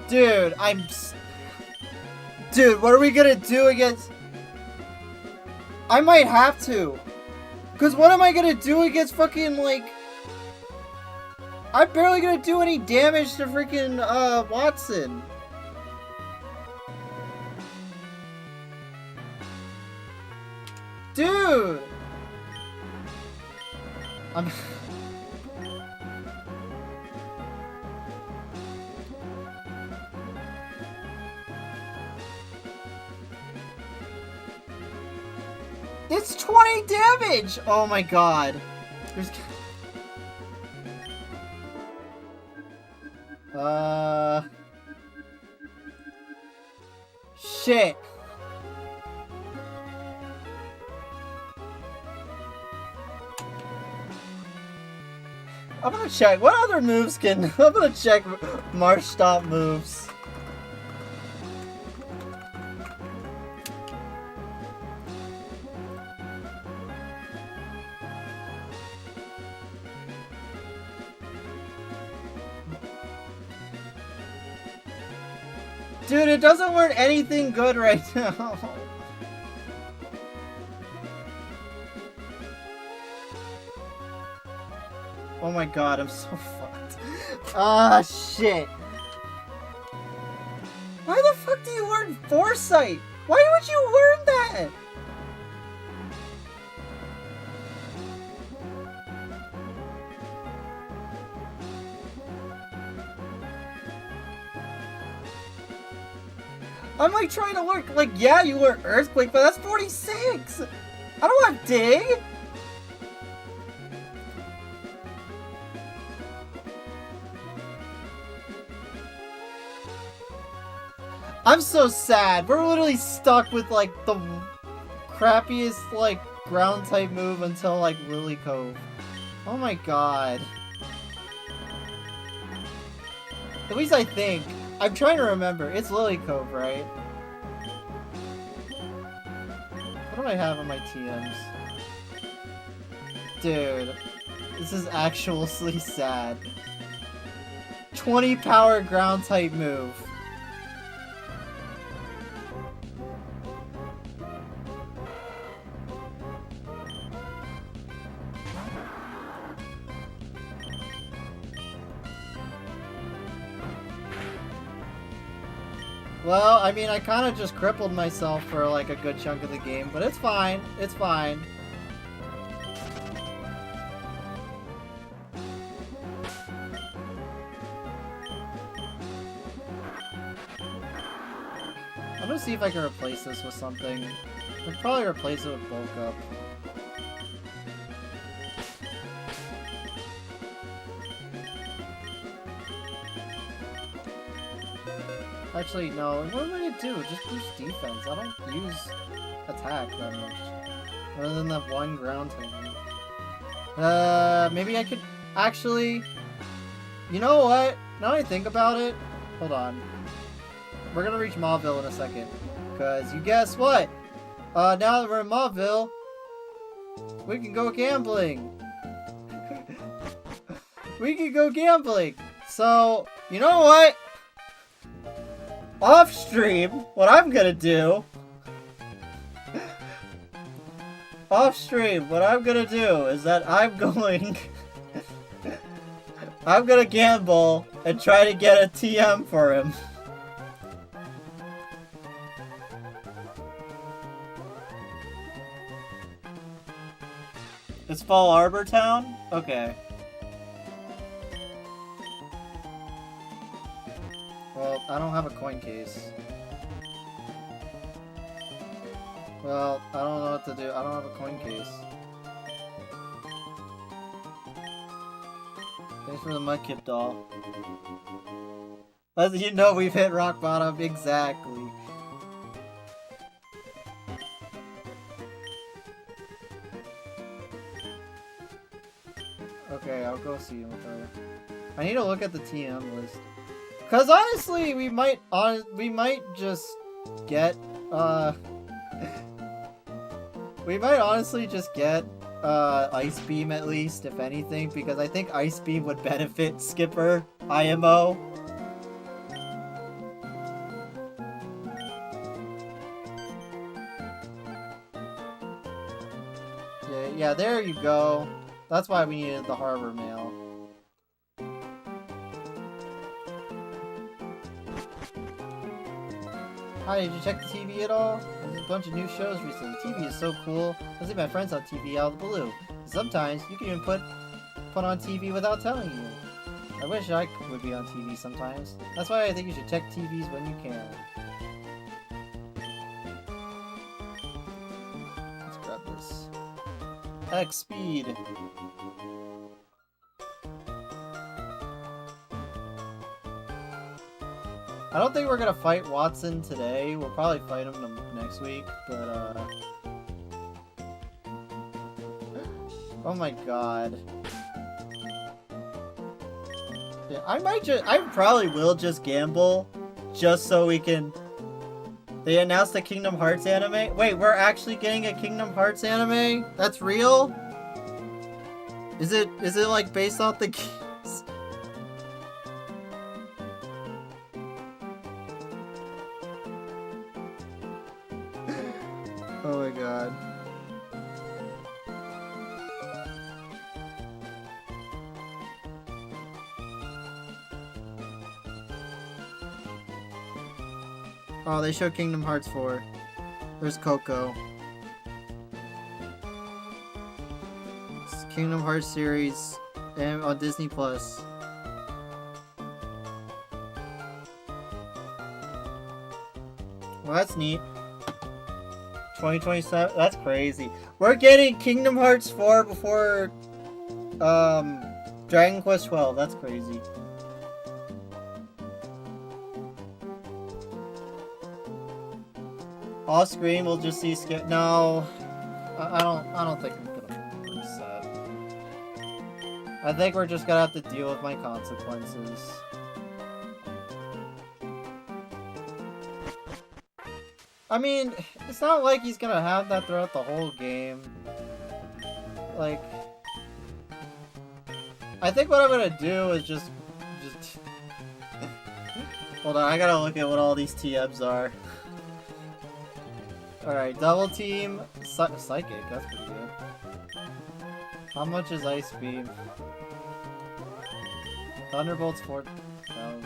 Dude, Dude, what are we gonna do against... I might have to. Cause what am I gonna do against fucking, like... I'm barely gonna do any damage to freaking, Watson. Dude! I'm... It's 20 damage! Oh my god. There's... Shit. I'm gonna check. What other moves can... I'm gonna check Marsh Stop moves. Dude, it doesn't learn anything good right now. Oh my god, I'm so fucked. Ah, shit. Why the fuck do you learn Foresight? Why would you learn that? I'm like trying to learn, like, yeah, you learn Earthquake, but that's 46! I don't want Dig! I'm so sad. We're literally stuck with, like, the crappiest, like, ground type move until, like, Lily Cove. Oh my god. At least I think. I'm trying to remember. It's Lily Cove, right? What do I have on my TMs? Dude. This is actually sad. 20 power ground type move. Well, I mean, I kind of just crippled myself for, like, a good chunk of the game, but it's fine. It's fine. I'm gonna see if I can replace this with something. I'll probably replace it with Bulk Up. Actually, no. What am I gonna do? Just boost defense. I don't use attack that much. Other than that one ground type. Maybe I could... Actually... You know what? Now that I think about it... Hold on. We're gonna reach Mauville in a second. Because you guess what? Now that we're in Mauville... We can go gambling! We could go gambling. So, you know what? Off stream, what I'm gonna do... Off stream, what I'm gonna do is that I'm going... I'm gonna gamble and try to get a TM for him. It's Fall Arbor Town? Okay. Well, I don't have a coin case. Well, I don't know what to do. I don't have a coin case. Thanks for the Mudkip doll. As you know, we've hit rock bottom. Exactly. Okay, I'll go see him with her. I need to look at the TM list. Cause honestly, we might just get, we might honestly just get, Ice Beam at least, if anything, because I think Ice Beam would benefit Skipper, IMO. Yeah, there you go. That's why we needed the Harbor Mail. Hi, did you check the TV at all? There's a bunch of new shows recently. TV is so cool. I see my friends on TV out of the blue. Sometimes you can even put on TV without telling you. I wish I would be on TV sometimes. That's why I think you should check TVs when you can. Let's grab this. X speed. I don't think we're gonna fight Watson today. We'll probably fight him next week, but oh my god. Yeah, I probably will just gamble, just so we can... They announced a Kingdom Hearts anime? Wait, we're actually getting a Kingdom Hearts anime? That's real? Is it like based off the games? Oh my god. Oh, they showed Kingdom Hearts 4. There's Coco. It's Kingdom Hearts series and on Disney Plus. Well, that's neat. 2027? That's crazy. We're getting Kingdom Hearts 4 before Dragon Quest 12. That's crazy. Off screen, we'll just see Skip. No, I don't think I'm gonna reset. I think we're just gonna have to deal with my consequences. I mean, it's not like he's gonna have that throughout the whole game. Like, I think what I'm gonna do is just hold on, I gotta look at what all these TMs are. Alright, double team, Psychic, that's pretty good. How much is Ice Beam? Thunderbolt's 4,000.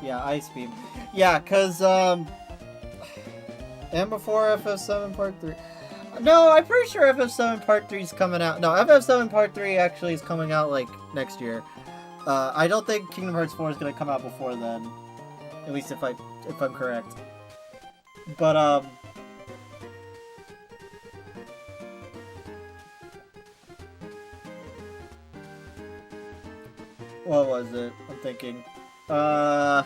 Yeah, Ice Beam. Yeah, cause, and before FF7 Part 3. No, I'm pretty sure FF7 Part 3 is coming out. No, FF7 Part 3 actually is coming out, like, next year. I don't think Kingdom Hearts 4 is gonna come out before then. At least if I'm correct. But, what was it? I'm thinking. Cause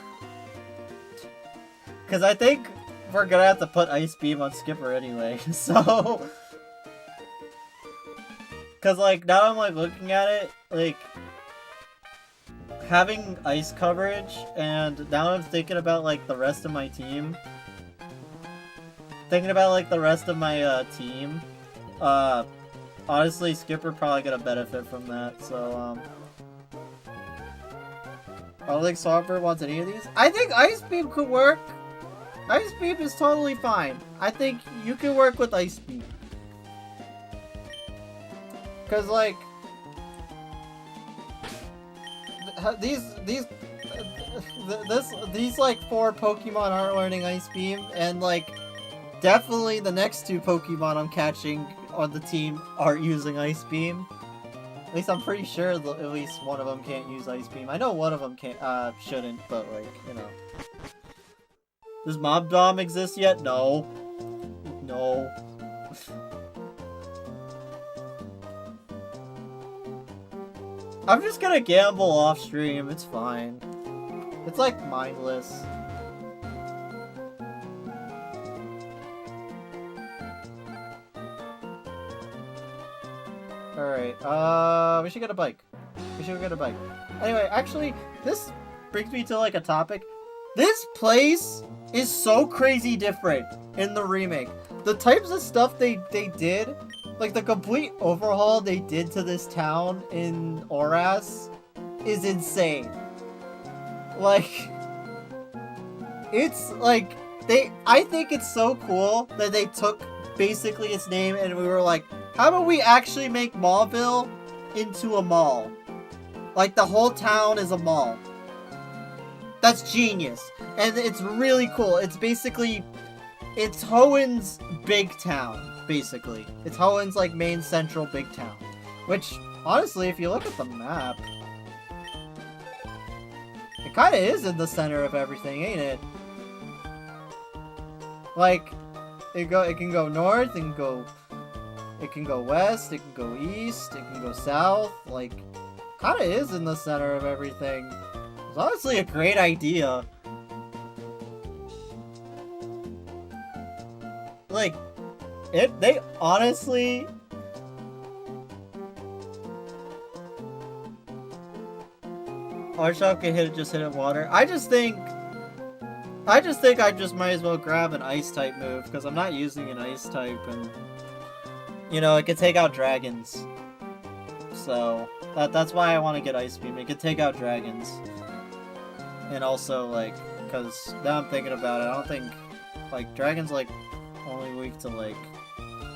I think we're gonna have to put Ice Beam on Skipper anyway, so... Cause, like, now I'm, like, looking at it, like... Having ice coverage, and now I'm thinking about, like, the rest of my team. Thinking about, like, the rest of my, team. honestly, Skipper probably gonna benefit from that, so, I don't think Swampert wants any of these. I think Ice Beam could work. Ice Beam is totally fine. I think you can work with Ice Beam. Cause like these like 4 Pokemon aren't learning Ice Beam, and like definitely the next 2 Pokemon I'm catching on the team aren't using Ice Beam. At least I'm pretty sure at least one of them can't use Ice Beam. I know one of them shouldn't, but like, you know. Does Mob Dom exist yet? No. No. I'm just gonna gamble off stream, it's fine. It's like mindless. Alright, we should get a bike. We should get a bike. Anyway, actually, this brings me to like a topic. This place is so crazy different in the remake. The types of stuff they did, like the complete overhaul they did to this town in Oras is insane. Like, it's like, I think it's so cool that they took basically its name and we were like, how about we actually make Mauville into a mall? Like, the whole town is a mall. That's genius. And it's really cool. It's basically, it's Hoenn's big town, basically. It's Hoenn's, like, main central big town. Which, honestly, if you look at the map, it kind of is in the center of everything, ain't it? Like, it can go north, it can go west, it can go east, it can go south, like, kind of is in the center of everything. It's honestly a great idea. Like, they honestly... Arshop can just hit it water. I just think I just might as well grab an ice type move, because I'm not using an ice type, and you know, it could take out dragons. So that's why I want to get Ice Beam. It could take out dragons. And also, like, because now I'm thinking about it, I don't think, like, dragons, like, only weak to, like,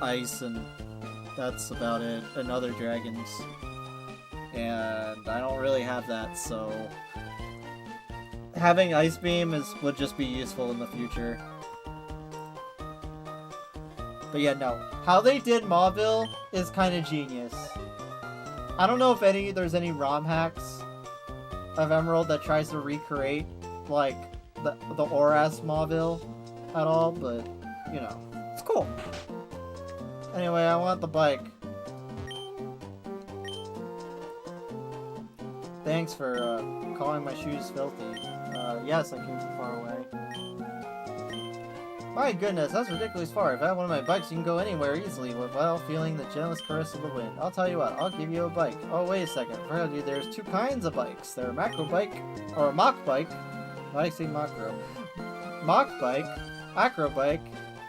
ice, and that's about it, and other dragons. And I don't really have that, so having Ice Beam would just be useful in the future. But yeah, no. How they did Mauville is kind of genius. I don't know if there's any ROM hacks of Emerald that tries to recreate, like, the Oras Mauville at all, but, you know, it's cool. Anyway, I want the bike. Thanks for calling my shoes filthy. Yes, I came from far away. My goodness, that's ridiculously far. If I had one of my bikes, you can go anywhere easily without feeling the gentlest caress of the wind. I'll tell you what, I'll give you a bike. Oh, wait a second. I forgot you, there's 2 kinds of bikes. There's a macro bike, or a mock bike. Why did I say macro? Mock bike, acro bike.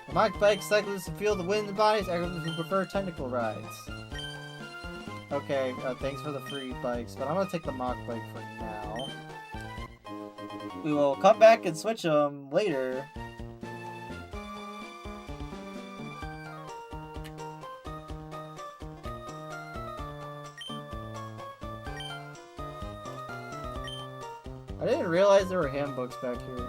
A mock bike, cyclists who feel the wind in the bodies, acrobats who prefer technical rides. Okay, thanks for the free bikes, but I'm gonna take the mock bike for now. We will come back and switch them later. I didn't realize there were handbooks back here.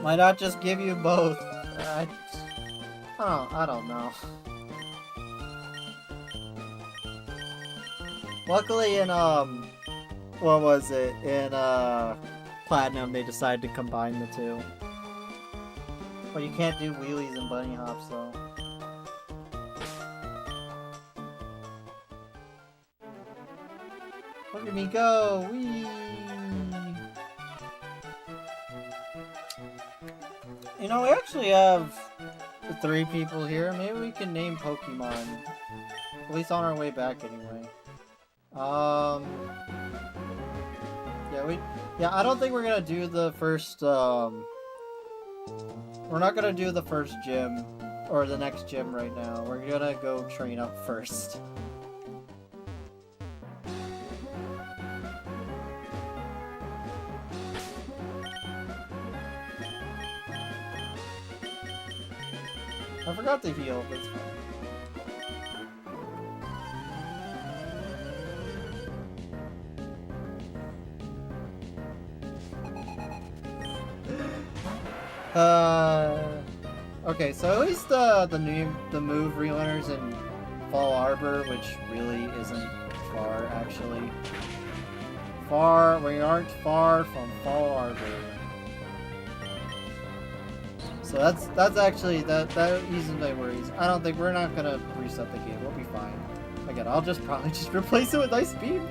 Why not just give you both? I don't know. Luckily in, what was it? In, Platinum, they decided to combine the two. But you can't do wheelies and bunny hops though. Look at me go! Whee! You know, we actually have 3 people here. Maybe we can name Pokemon. At least on our way back anyway. Yeah, I don't think we're gonna do the first, we're not gonna do the first gym, or the next gym right now. We're gonna go train up first. I forgot to heal, but it's fine. Okay, so at least the move relearners in Fall Arbor, which really isn't far, actually. We aren't far from Fall Arbor. So that's actually, that eases my worries. I don't think, we're not gonna reset the game, we'll be fine. Again, I'll probably just replace it with Ice Beam.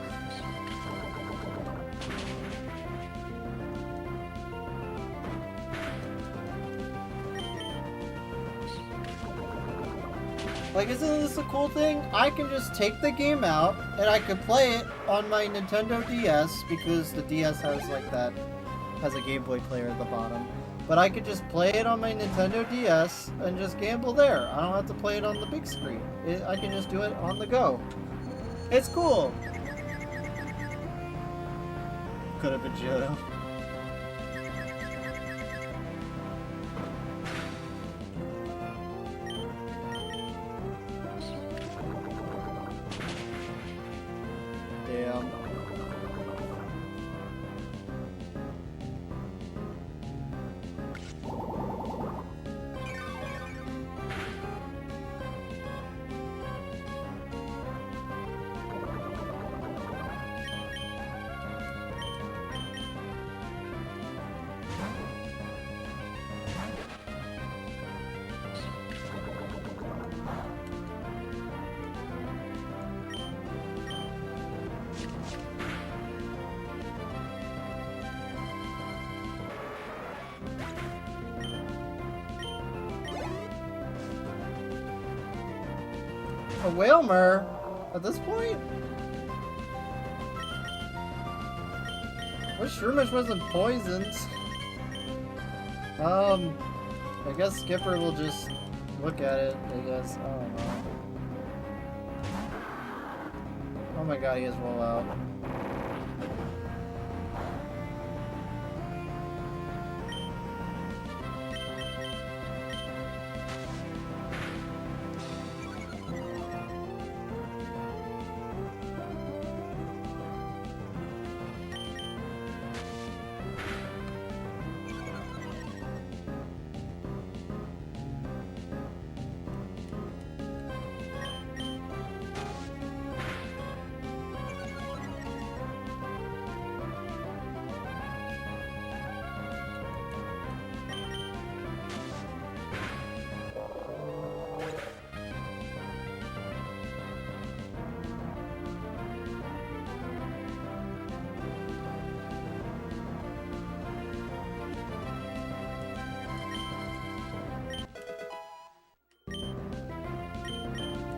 Like, isn't this a cool thing? I can just take the game out, and I can play it on my Nintendo DS, because the DS has, like, has a Game Boy player at the bottom. But I could just play it on my Nintendo DS, and just gamble there. I don't have to play it on the big screen. I can just do it on the go. It's cool! Could have been Johto. Damn. A Wailmer? At this point? Wish Shroomish wasn't poisoned. I guess Skipper will just look at it, I guess. I don't know. Oh my god, he has roll out.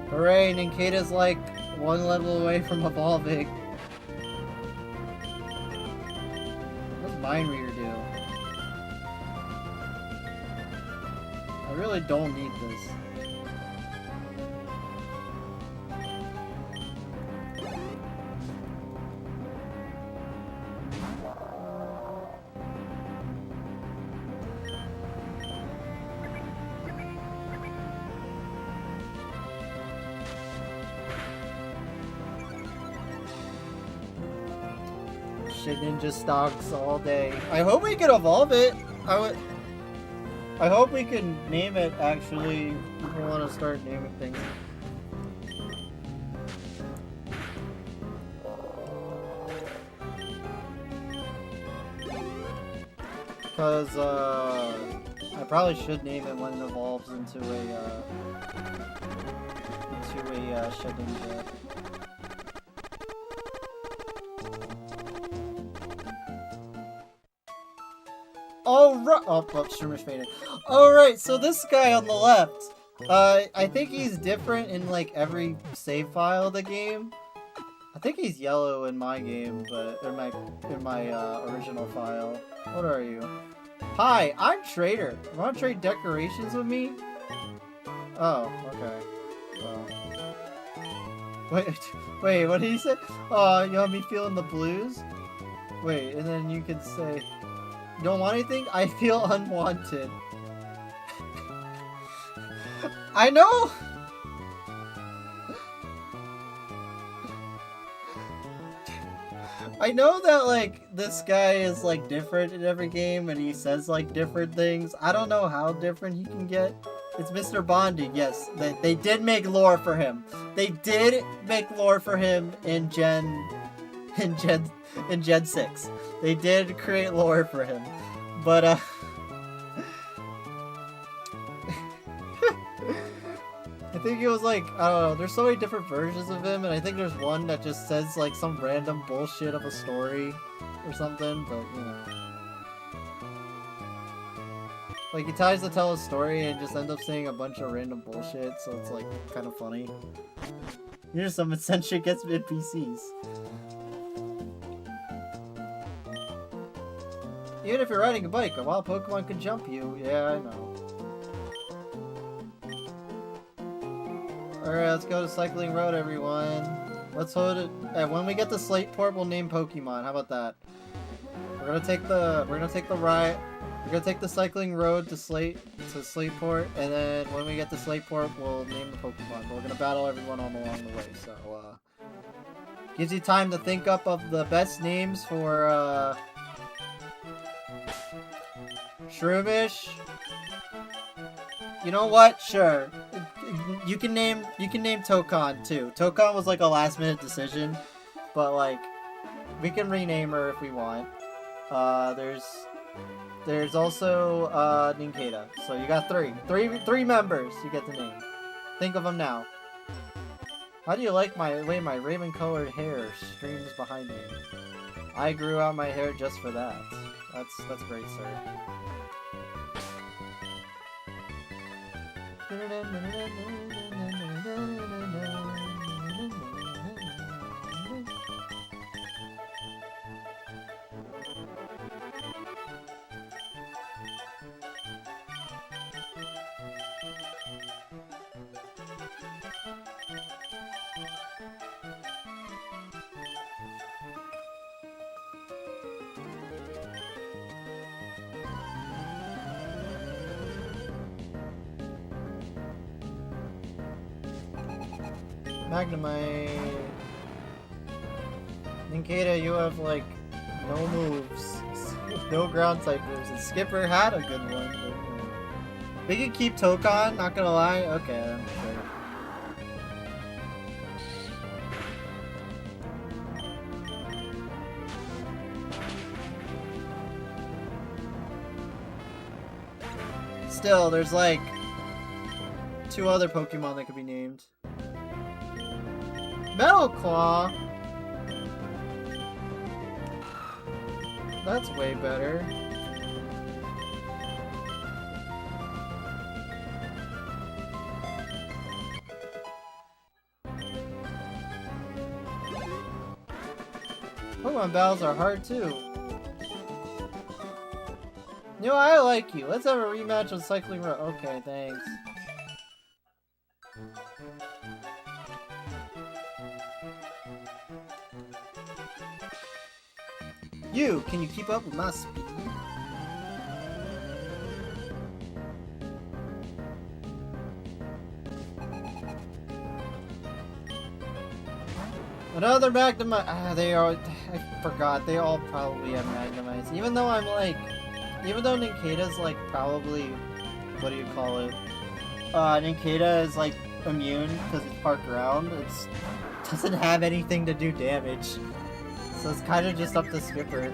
Hooray, Nincada's like 1 level away from evolving. What does Mind Reader do? I really don't need this. Shit, Ninja stocks all day. I hope we can evolve it. I hope we can name it, actually. People want to start naming things. Because, I probably should name it when it evolves into a Shedinja. Alright! Oh, streamer's faded. Alright, so this guy on the left, I think he's different in, like, every save file of the game. I think he's yellow in my game, but in my original file. What are you? Hi, I'm Trader. You want to trade decorations with me? Oh, okay. Well. Wait, what did he say? Oh, you want me feeling the blues? Wait, and then you can say, you don't want anything? I feel unwanted. I know! I know that, like, this guy is, like, different in every game, and he says, like, different things. I don't know how different he can get. It's Mr. Bondi, yes. They did make lore for him. They did make lore for him in Gen 6. They did create lore for him. But, I think it was like, I don't know, there's so many different versions of him, and I think there's one that just says like some random bullshit of a story or something, but you know. Like he tries to tell a story and just ends up saying a bunch of random bullshit, so it's like kind of funny. Here's some essential gets NPCs. Even if you're riding a bike, a wild Pokemon can jump you. Yeah, I know. Alright, let's go to Cycling Road, everyone. Let's hold it. When we get to Slateport, we'll name Pokemon. How about that? We're gonna take the ride. We're gonna take the Cycling Road to Slateport, and then when we get to Slateport, we'll name the Pokemon. But we're gonna battle everyone along the way. So, gives you time to think up of the best names for Shroomish. You know what? Sure. You can name Tokon too. Tokon was like a last minute decision, but like we can rename her if we want. There's also Nincada. So you got three members you get to name. Think of them now. How do you like my way my raven colored hair streams behind me? I grew out my hair just for that. That's great, sir. Magnemite. Nincada, you have like no moves, no ground type moves, and Skipper had a good one. But, we can keep Tokon, not gonna lie. Okay, then, sure. Still, there's like 2 other Pokemon that could be named. Metal Claw? That's way better. Pokemon battles are hard too. You know, I like you. Let's have a rematch on Cycling Road. Okay, thanks. Can you keep up with my speed? Another Magnemite. I forgot. They all probably have Magnemites. Even though Nincada's like probably, what do you call it? Nincada is like immune because it's part ground. It doesn't have anything to do damage. So it's kind of just up to Skipper.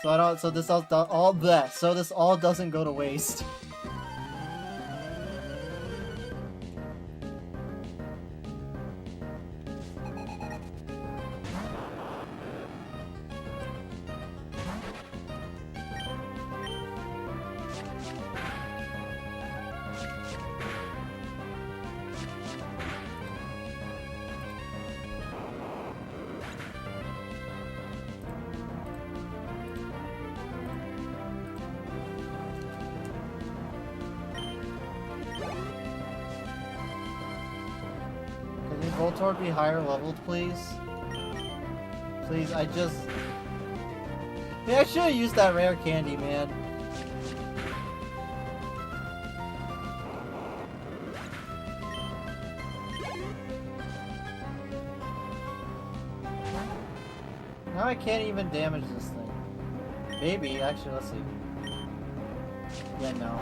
So I don't. So this all that. So this all doesn't go to waste. Voltorb be higher leveled, please? Please, I just... Yeah, I should have used that rare candy, man. Now I can't even damage this thing. Maybe, actually, let's see. Yeah, no.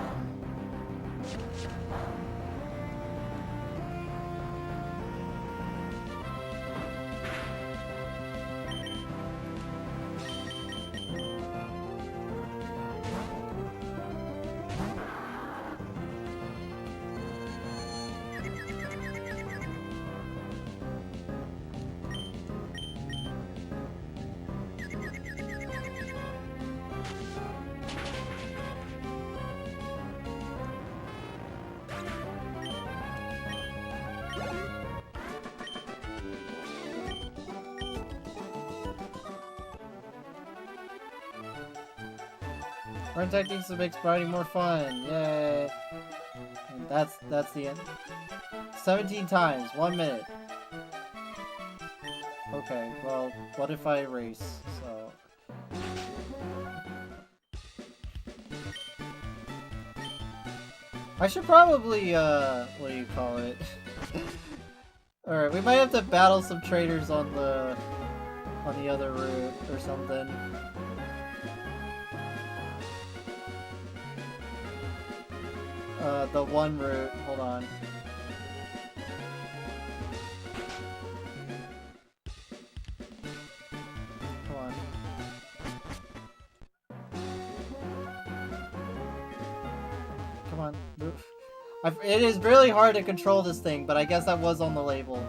Learn techniques that makes fighting more fun. Yay! And that's the end. 17 times, 1 minute. Okay, well, what if I erase? So I should probably what do you call it? Alright, we might have to battle some traitors on the other route or something. The one route. Hold on. Come on. Come on, move. It is really hard to control this thing, but I guess that was on the label.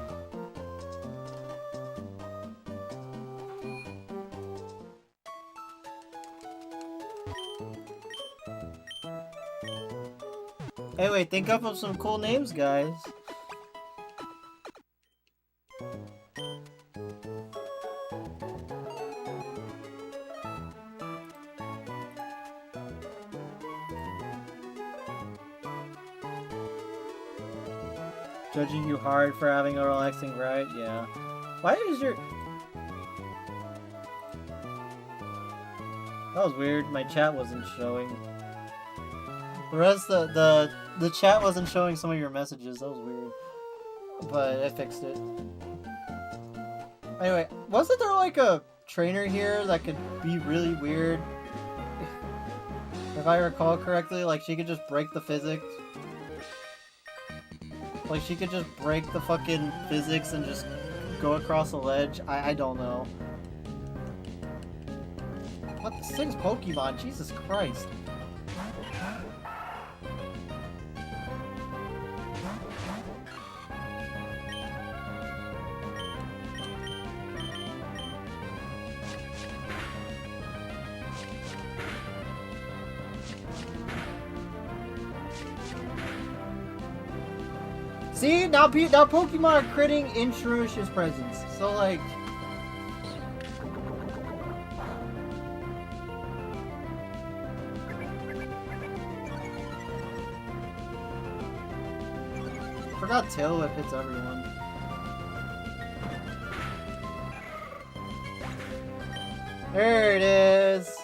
Anyway, think up of some cool names, guys. Judging you hard for having a relaxing ride? Yeah. Why is your... That was weird. My chat wasn't showing. The rest of the chat wasn't showing some of your messages. That was weird. But I fixed it. Anyway, wasn't there like a trainer here that could be really weird? If I recall correctly, like she could just break the physics. Like she could just break the fucking physics and just go across a ledge. I don't know. What? This thing's Pokemon, Jesus Christ. See, now Pokemon are critting in Shroosh's presence. So like, forgot Tail Whip hits everyone. There it is.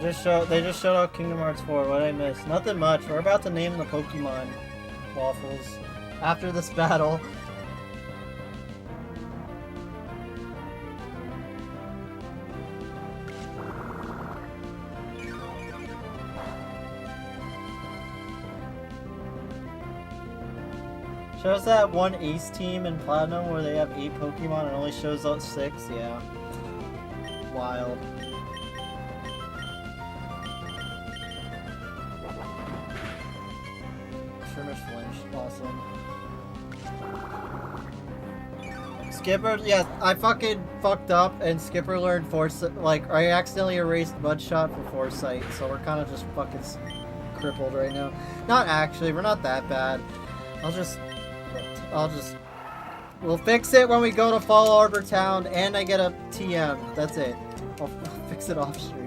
They just showed out Kingdom Hearts 4. What did I miss? Nothing much. We're about to name the Pokemon waffles after this battle. Shows that one Ace team in Platinum where they have 8 Pokemon and only shows out 6? Yeah. Wild. Skirmish Flinch. Awesome. Skipper, yeah, I fucking fucked up and Skipper learned Foresight. Like, I accidentally erased Mudshot for Foresight, so we're kind of just fucking crippled right now. Not actually, we're not that bad. We'll fix it when we go to Fall Arbor Town and I get a TM. That's it. I'll fix it off stream.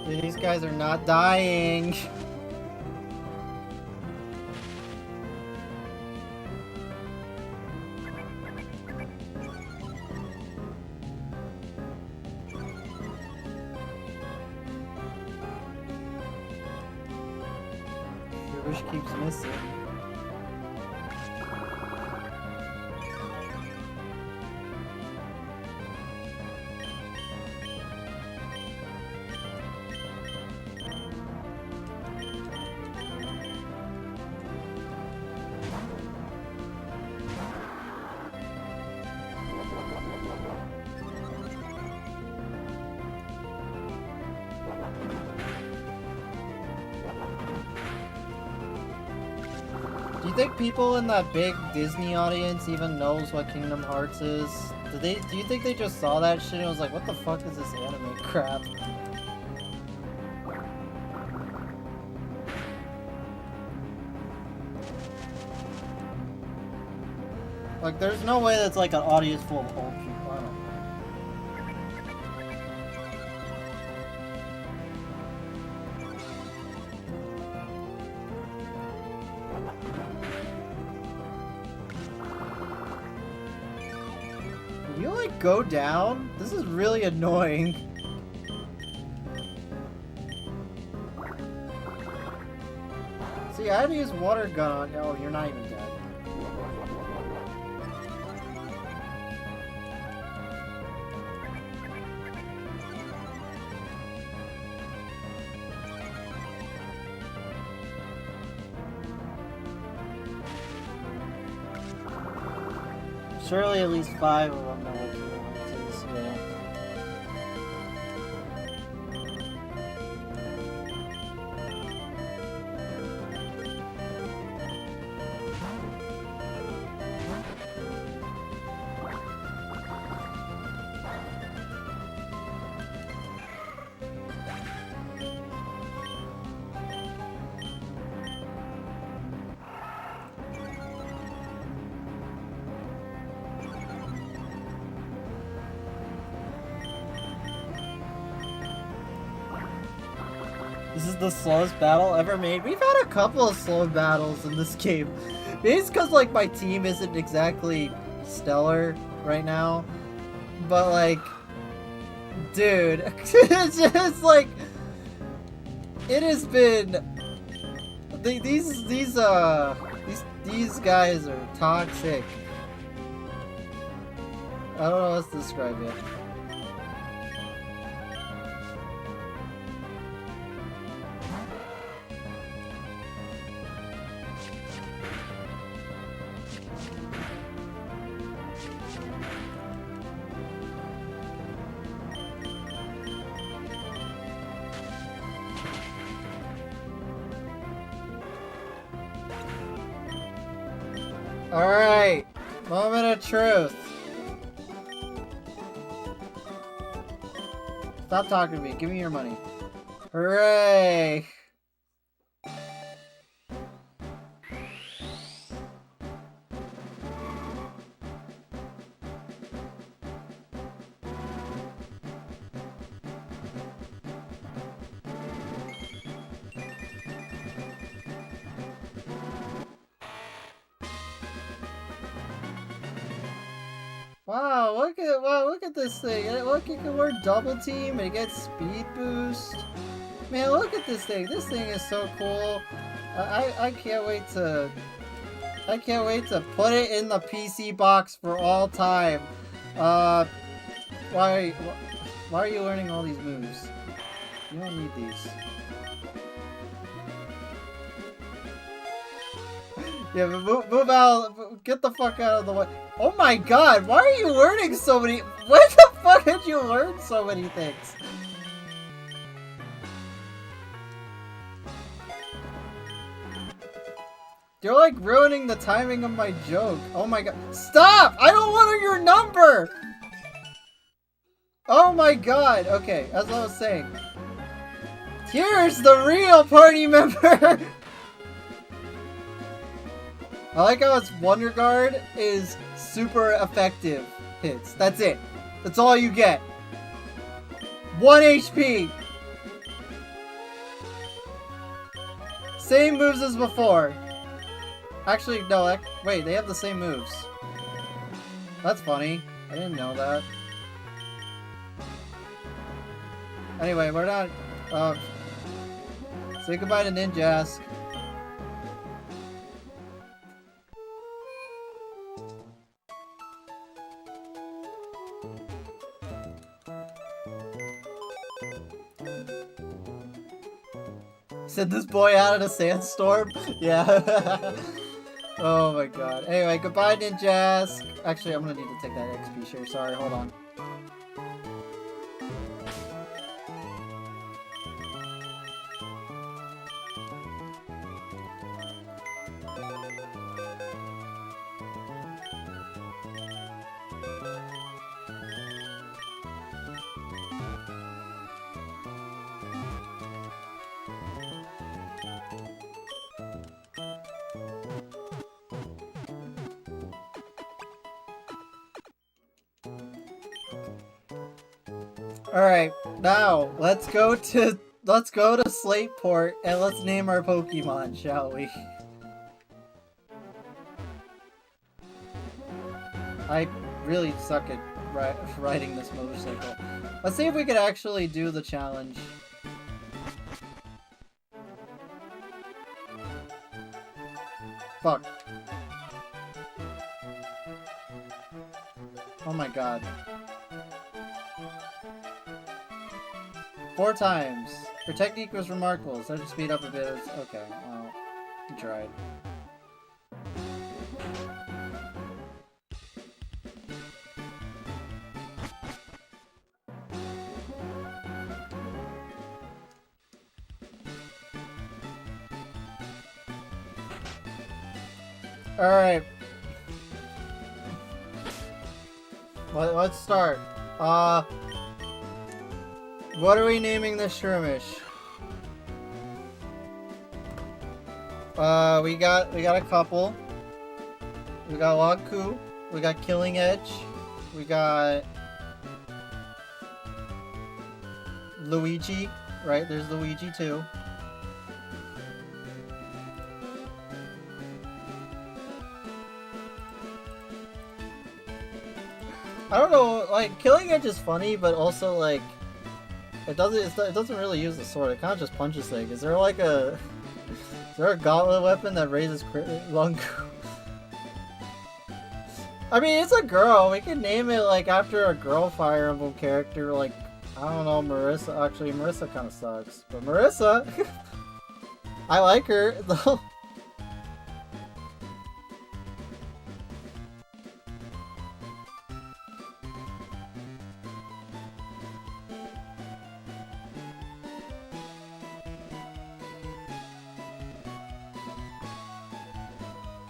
These guys are not dying. Your wish keeps missing. Do you think people in that big Disney audience even knows what Kingdom Hearts is? Do you think they just saw that shit and was like, what the fuck is this anime crap? Like, there's no way that's like an audience full of old people. I don't know. Will you like go down? This is really annoying. See, I had to use water gun on. Oh, you're not even dead. Surely at least 5 of them know what Kingdom Hearts is, yeah. This is the slowest battle ever made. We've had a couple of slow battles in this game. Maybe it's because, like, my team isn't exactly stellar right now. But, like, dude, it's just, like, It has been these guys are toxic. I don't know how else to describe it. Alright, moment of truth. Stop talking to me, give me your money. Hooray! Wow, look at this thing. Look, you can work double team and it gets speed boost. Man, look at this thing. This thing is so cool. I can't wait to put it in the PC box for all time. Why are you learning all these moves? You don't need these. Yeah, but move out. Get the fuck out of the way. Oh my god, why are you learning so many? Where the fuck did you learn so many things? You're like ruining the timing of my joke. Oh my god. Stop! I don't want your number! Oh my god. Okay, as I was saying. Here's the real party member! I like how its Wonder Guard is super effective hits. That's it. That's all you get. 1 HP. Same moves as before. Actually, no. Wait, they have the same moves. That's funny. I didn't know that. Anyway, we're not... say goodbye to Ninjask. Send this boy out in a sandstorm? Yeah. Oh my god. Anyway, goodbye, Ninjask. Actually, I'm gonna need to take that XP share. Sorry, hold on. Alright, now let's go to Slateport and let's name our Pokemon, shall we? I really suck at riding this motorcycle. Let's see if we could actually do the challenge. Fuck. Oh my god. 4 times. Her technique was remarkable. Started to speed up a bit. Okay, well, he tried. Alright. Let's start. What are we naming this Shroomish? We got a couple. We got Logku. We got Killing Edge. We got Luigi. Right, there's Luigi too. I don't know, like, Killing Edge is funny, but also, like, It doesn't really use the sword. It kind of just punches things. Is there like a is there a gauntlet weapon that raises crit lung? I mean, it's a girl. We can name it like after a girl Fire Emblem character. Like I don't know, Marissa. Actually, Marissa kind of sucks, but Marissa, I like her though.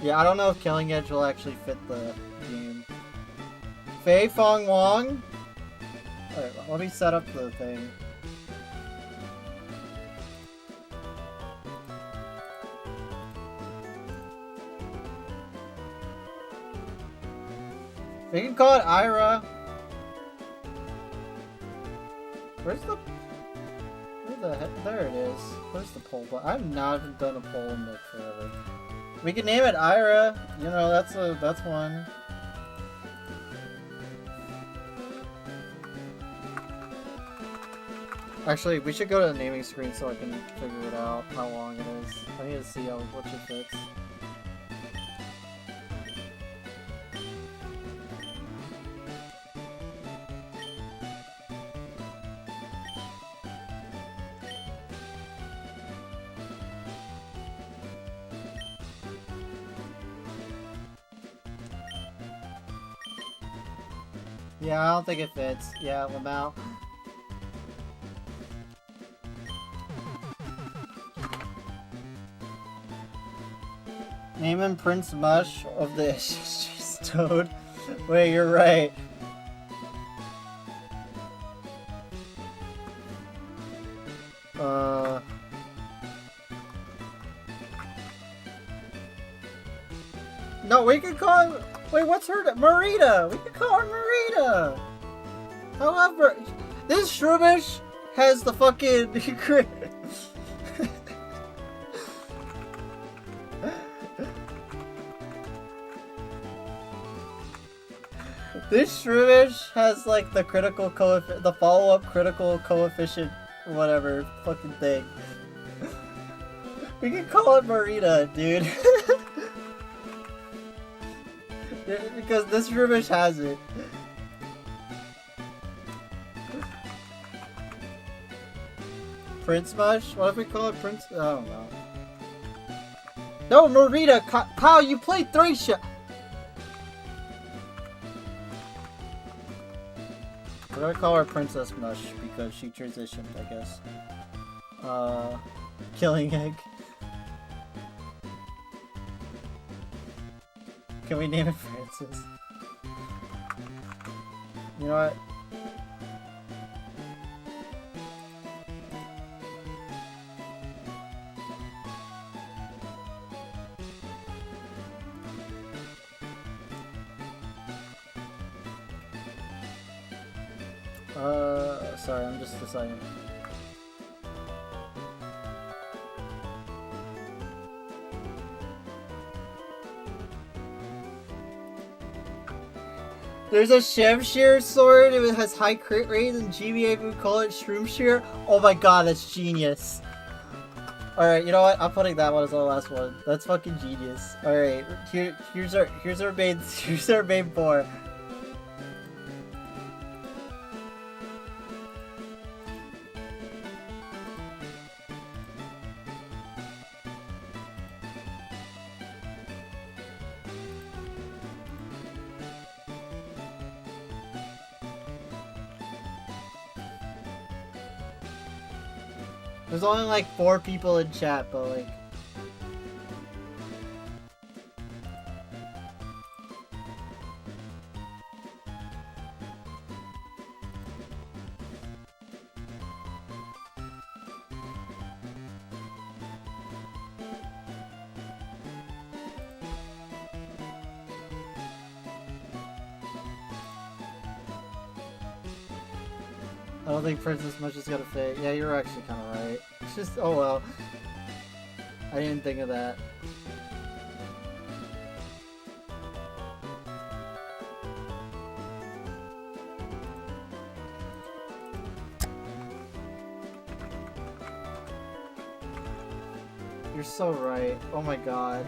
Yeah, I don't know if Killing Edge will actually fit the game. Fei Fong Wong? Alright, let me set up the thing. We can call it Ira. Where's the... Where the heck? There it is. Where's the poll button? I've not done a poll in like forever. We can name it Ira. You know, that's one. Actually, we should go to the naming screen so I can figure it out how long it is. I need to see how which it fits. Yeah, I don't think it fits. Yeah, Lamau. Name him Prince Mush of the Toad. Wait, you're right. No, we could call him... Wait, what's her name? Marita! We could call her Marita! However, this Shroomish has the fucking... This Shroomish has like the critical coefficient, the follow-up critical coefficient, whatever fucking thing. We can call it Marita, dude. Because this Shroomish has it. Prince Mush? What if we call it Prince? I don't know. No, Marita! Kyle, you played Thracia! We're gonna call her Princess Mush because she transitioned, I guess. Killing Egg. Can we name it Francis? You know what? Sorry, I'm just deciding. There's a Shemshir sword, it has high crit rate, and GBA would call it Shroomshir. Oh my god, that's genius. Alright, you know what? I'm putting that one as the last one. That's fucking genius. Alright, here's our main four. There's only like 4 people in chat, but like... I don't think Princess Mush is gonna fit. Yeah, you're actually kind of right. It's just, oh well. I didn't think of that. You're so right. Oh my god.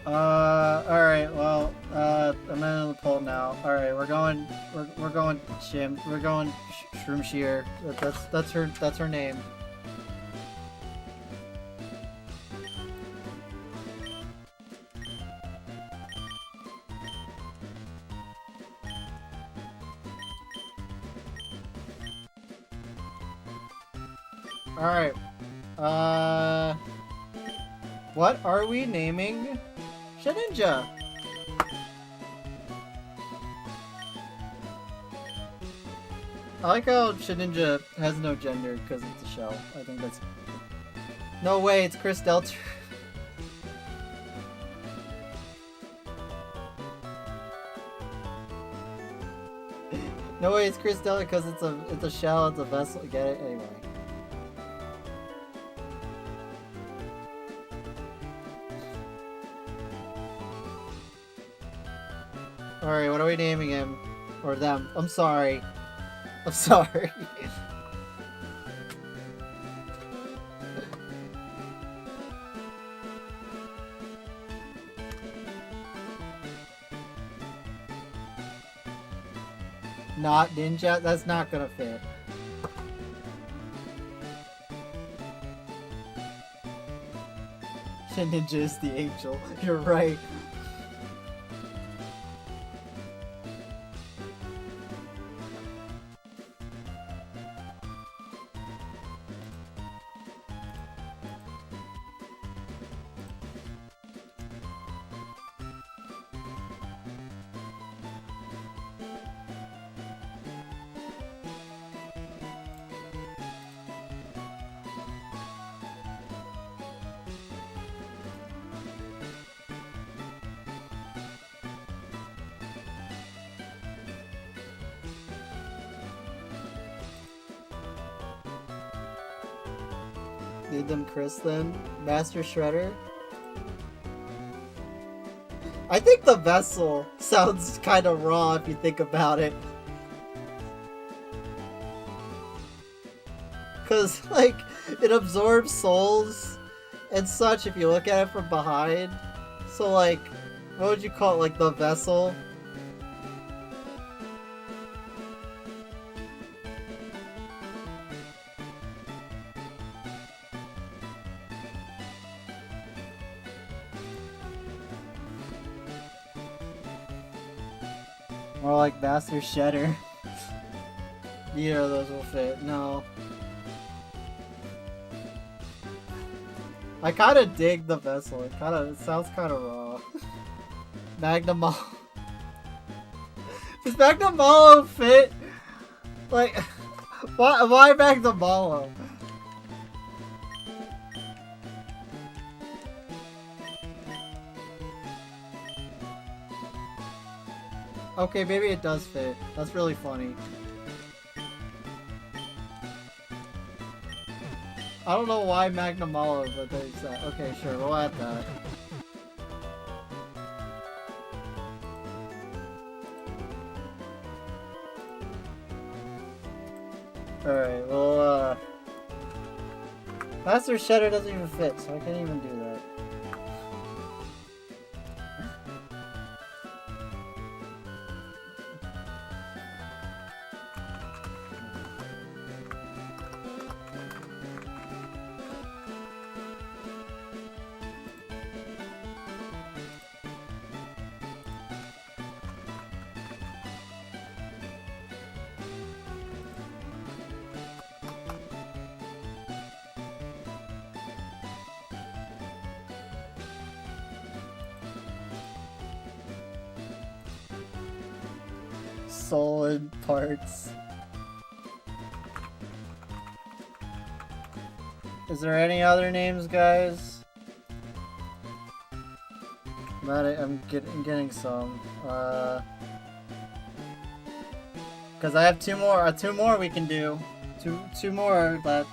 Alright, well, I'm in the poll now. Alright, we're going Shroom Shear. That's her name. Alright, what are we naming Shedinja? I like how Shedinja has no gender because it's a shell. I think that's... No way, it's Chris Delter. No way, it's Chris Delter because it's a shell, it's a vessel. Get it? Anyway. Alright, what are we naming him? Or them? I'm sorry. I'm sorry. Not ninja? That's not gonna fit. Ninja is the angel. You're right. Need them Chris then? Master Shredder? I think the vessel sounds kind of raw if you think about it. Cause like, it absorbs souls and such if you look at it from behind. So like, what would you call it? Like the vessel? More like Master Shredder. Neither of those will fit. No. I kind of dig the vessel. It sounds kind of raw. Magnum Malo. Does Magnum Malo fit? Like, why Magnum Malo? Okay, maybe it does fit. That's really funny. I don't know why Magnum Malo, but there's that. Okay, sure, we'll add that. Alright, well, Master Shredder doesn't even fit, so I can't even do that. Solid parts. Is there any other names, guys? I'm getting some. Because I have two more we can do. Two more that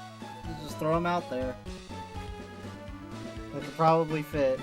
just throw them out there. They could probably fit.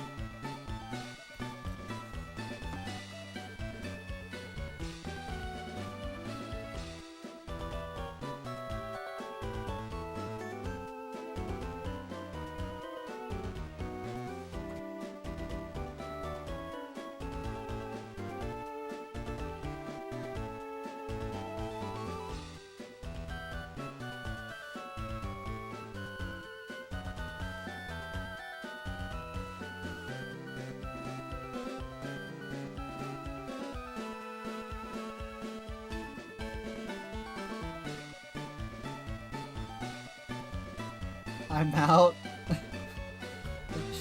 I'm out.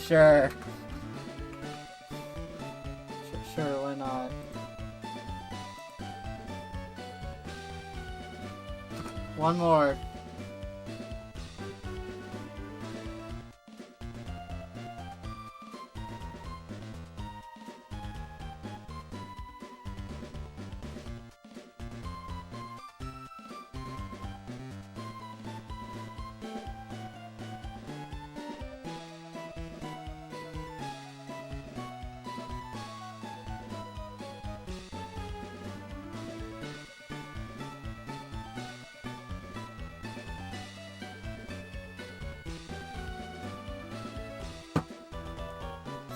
Sure. Sure, why not? One more.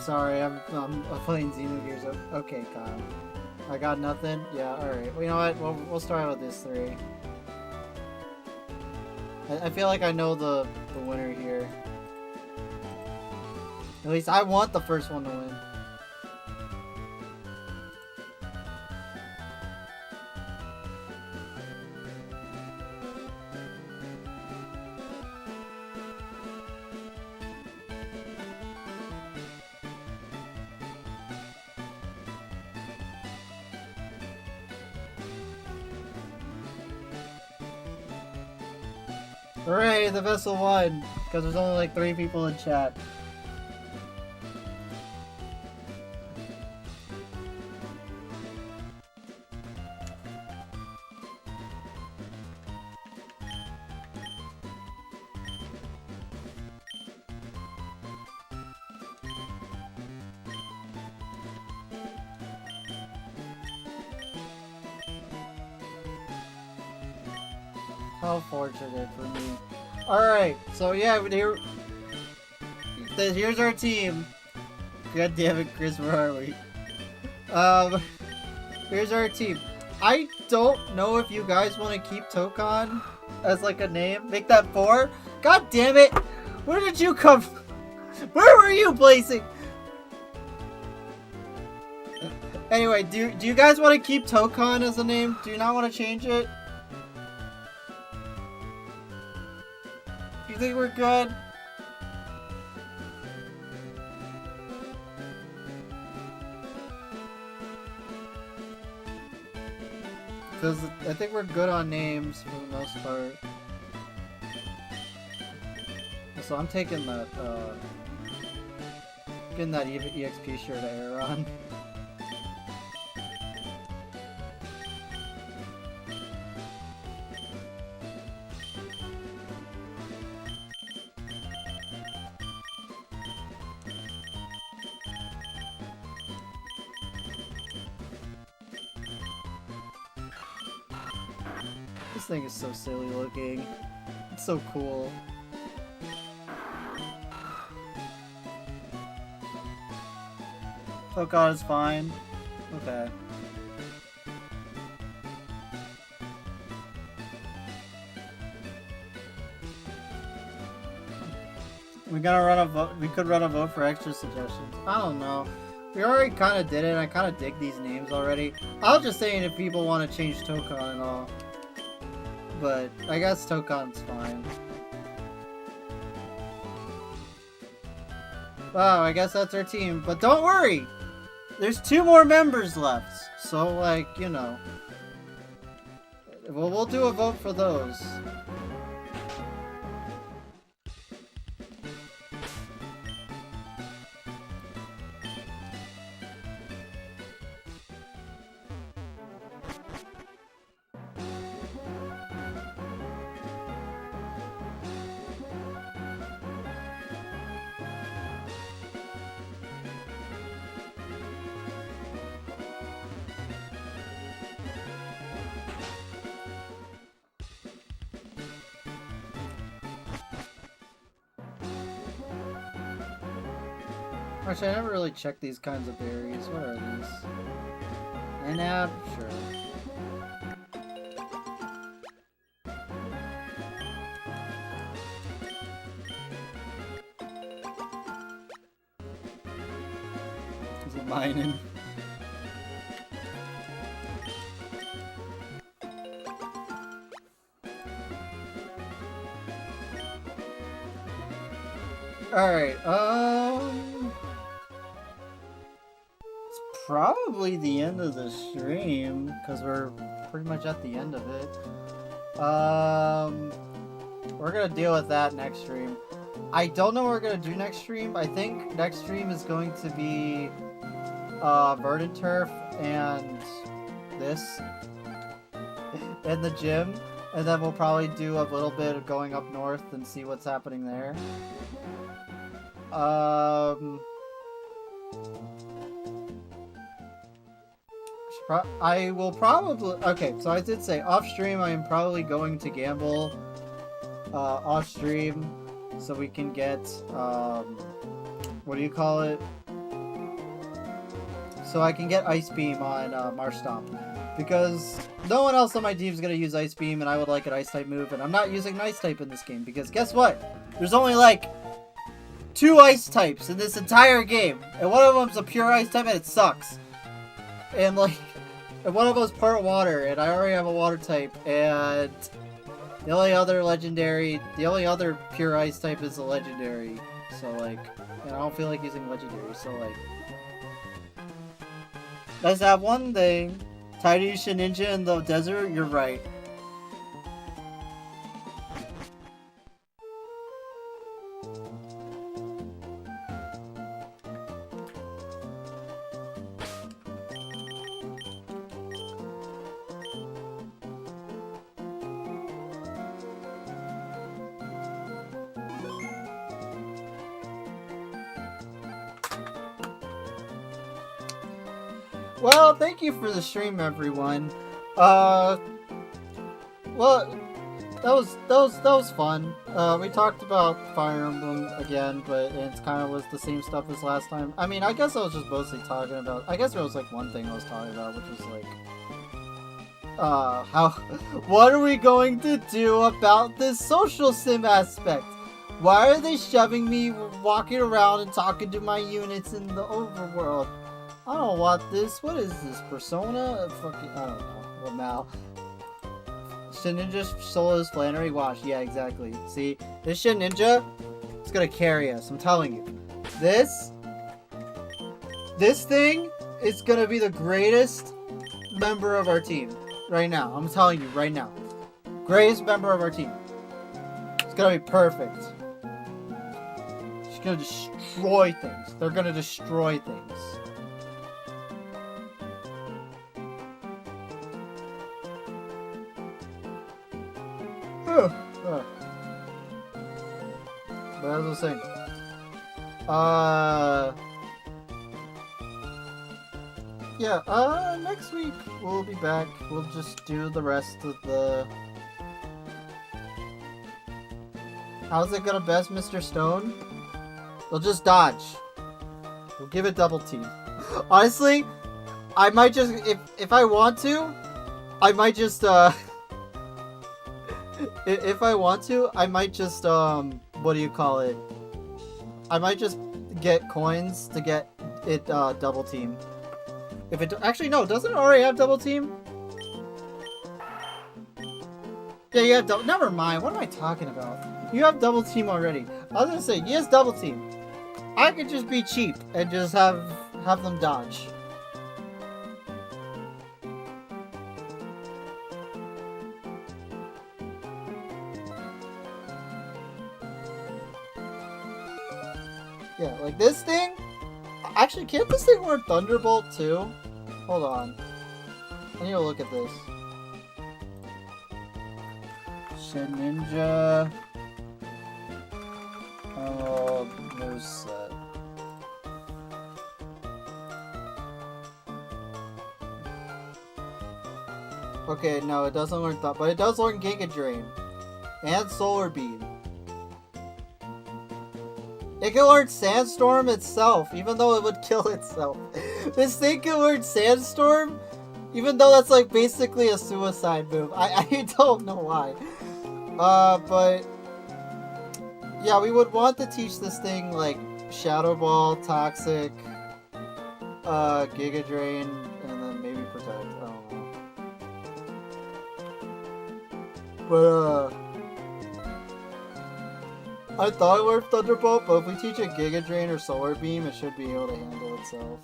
Sorry, I'm playing Xenogears. Okay, Kyle. I got nothing? Yeah, alright. Well, you know what? We'll start with this 3. I feel like I know the winner here. At least I want the first one to win. Hooray, the vessel won! Because there's only like 3 people in chat. How fortunate for me. Alright, so yeah, here's our team. God damn it, Chris, where are we? Here's our team. I don't know if you guys want to keep Tokon as like a name. Make that 4. God damn it! Where did you come from? Where were you placing? Anyway, do you guys want to keep Tokon as a name? Do you not want to change it? You think we're good? Because I think we're good on names for the most part. So I'm taking that, getting that EXP shirt to Aeron. This thing is so silly looking. It's so cool. Oh god, it's fine. Okay. We gotta run a vote. We could run a vote for extra suggestions. I don't know. We already kind of did it. I kind of dig these names already. I was just saying if people want to change Tokon and all. But I guess Tokon's fine. Wow, I guess that's our team. But don't worry! There's 2 more members left. So, like, you know. Well, we'll do a vote for those. Actually, I never really checked these kinds of berries. What are these? An app? Sure. Is it mining? Alright, it's probably the end of the stream, because we're pretty much at the end of it. We're gonna deal with that next stream. I don't know what we're gonna do next stream. I think next stream is going to be, Verdant Turf and this, and the gym, and then we'll probably do a little bit of going up north and see what's happening there. I will probably... Okay, so I did say off-stream I am probably going to gamble off-stream so we can get, what do you call it? So I can get Ice Beam on Marshtomp. Because no one else on my team is going to use Ice Beam, and I would like an Ice-type move, and I'm not using an Ice-type in this game, because guess what? There's only, like, 2 Ice types in this entire game, and one of them's a pure Ice type, and it sucks. And, like, and one of them's part Water, and I already have a Water type, and the only other pure Ice type is a Legendary. So, like, and I don't feel like using Legendary, so, like... Let's have one thing. Tiny Ninja in the desert, you're right. Well, thank you for the stream, everyone. Well, that was fun. We talked about Fire Emblem again, but it kind of was the same stuff as last time. I mean, I guess I was just mostly talking about... I guess there was, like, one thing I was talking about, which was, like... What are we going to do about this social sim aspect? Why are they shoving me walking around and talking to my units in the overworld? I don't want this. What is this? Persona? Fucking, I don't know. Well, now. Shedinja Solo's Flannery Wash. Yeah, exactly. See? This Shedinja is gonna carry us. I'm telling you. This thing is gonna be the greatest member of our team. Right now. I'm telling you right now. Greatest member of our team. It's gonna be perfect. She's gonna destroy things. They're gonna destroy things. But as I was saying, yeah, next week we'll be back. We'll just do the rest of the... How's it gonna best Mr. Stone? We'll just dodge. We'll give it double team. Honestly, I might just, if I want to, I might just, if I want to, I might just, what do you call it? I might just get coins to get it, double team. If it, actually, no, doesn't it already have double team? Yeah, you have never mind, what am I talking about? You have double team already. I was gonna say, yes, double team. I could just be cheap and just have them dodge. Yeah, like this thing? Actually, can't this thing work Thunderbolt too? Hold on. I need to look at this. Shedinja. Oh, move set. Okay, no, it doesn't learn that, but it does learn Giga Drain and Solar Beam. It can learn Sandstorm itself, even though it would kill itself. This thing can learn Sandstorm, even though that's like basically a suicide move. I don't know why. But yeah, we would want to teach this thing like Shadow Ball, Toxic, Giga Drain, and then maybe Protect. I don't know. But I thought it worked Thunderbolt, but if we teach it Giga Drain or Solar Beam, it should be able to handle itself.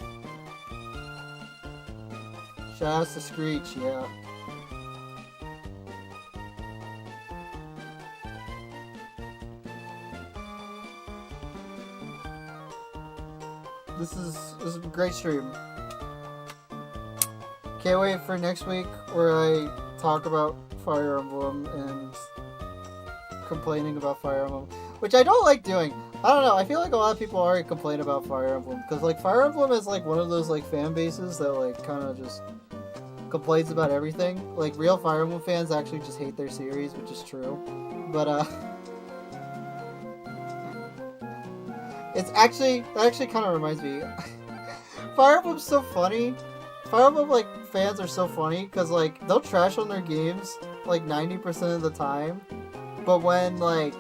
Shoutouts to Screech, yeah. This is a great stream. Can't wait for next week where I talk about Fire Emblem and complaining about Fire Emblem, which I don't like doing. I don't know, I feel like a lot of people already complain about Fire Emblem, because like Fire Emblem is like one of those like fan bases that like kind of just complains about everything. Like real Fire Emblem fans actually just hate their series, which is true. But that actually kind of reminds me. Fire Emblem's so funny. Fire Emblem like fans are so funny because like they'll trash on their games like 90% of the time, but when like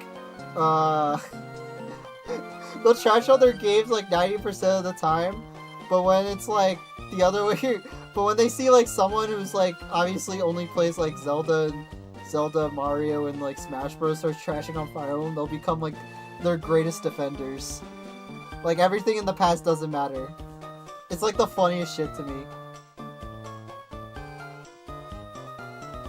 they'll trash on their games like 90% of the time, but when it's like the other way, but when they see like someone who's like obviously only plays like Zelda, Mario, and like Smash Bros starts trashing on Fire Emblem, they'll become like their greatest defenders. Like everything in the past doesn't matter. It's like the funniest shit to me.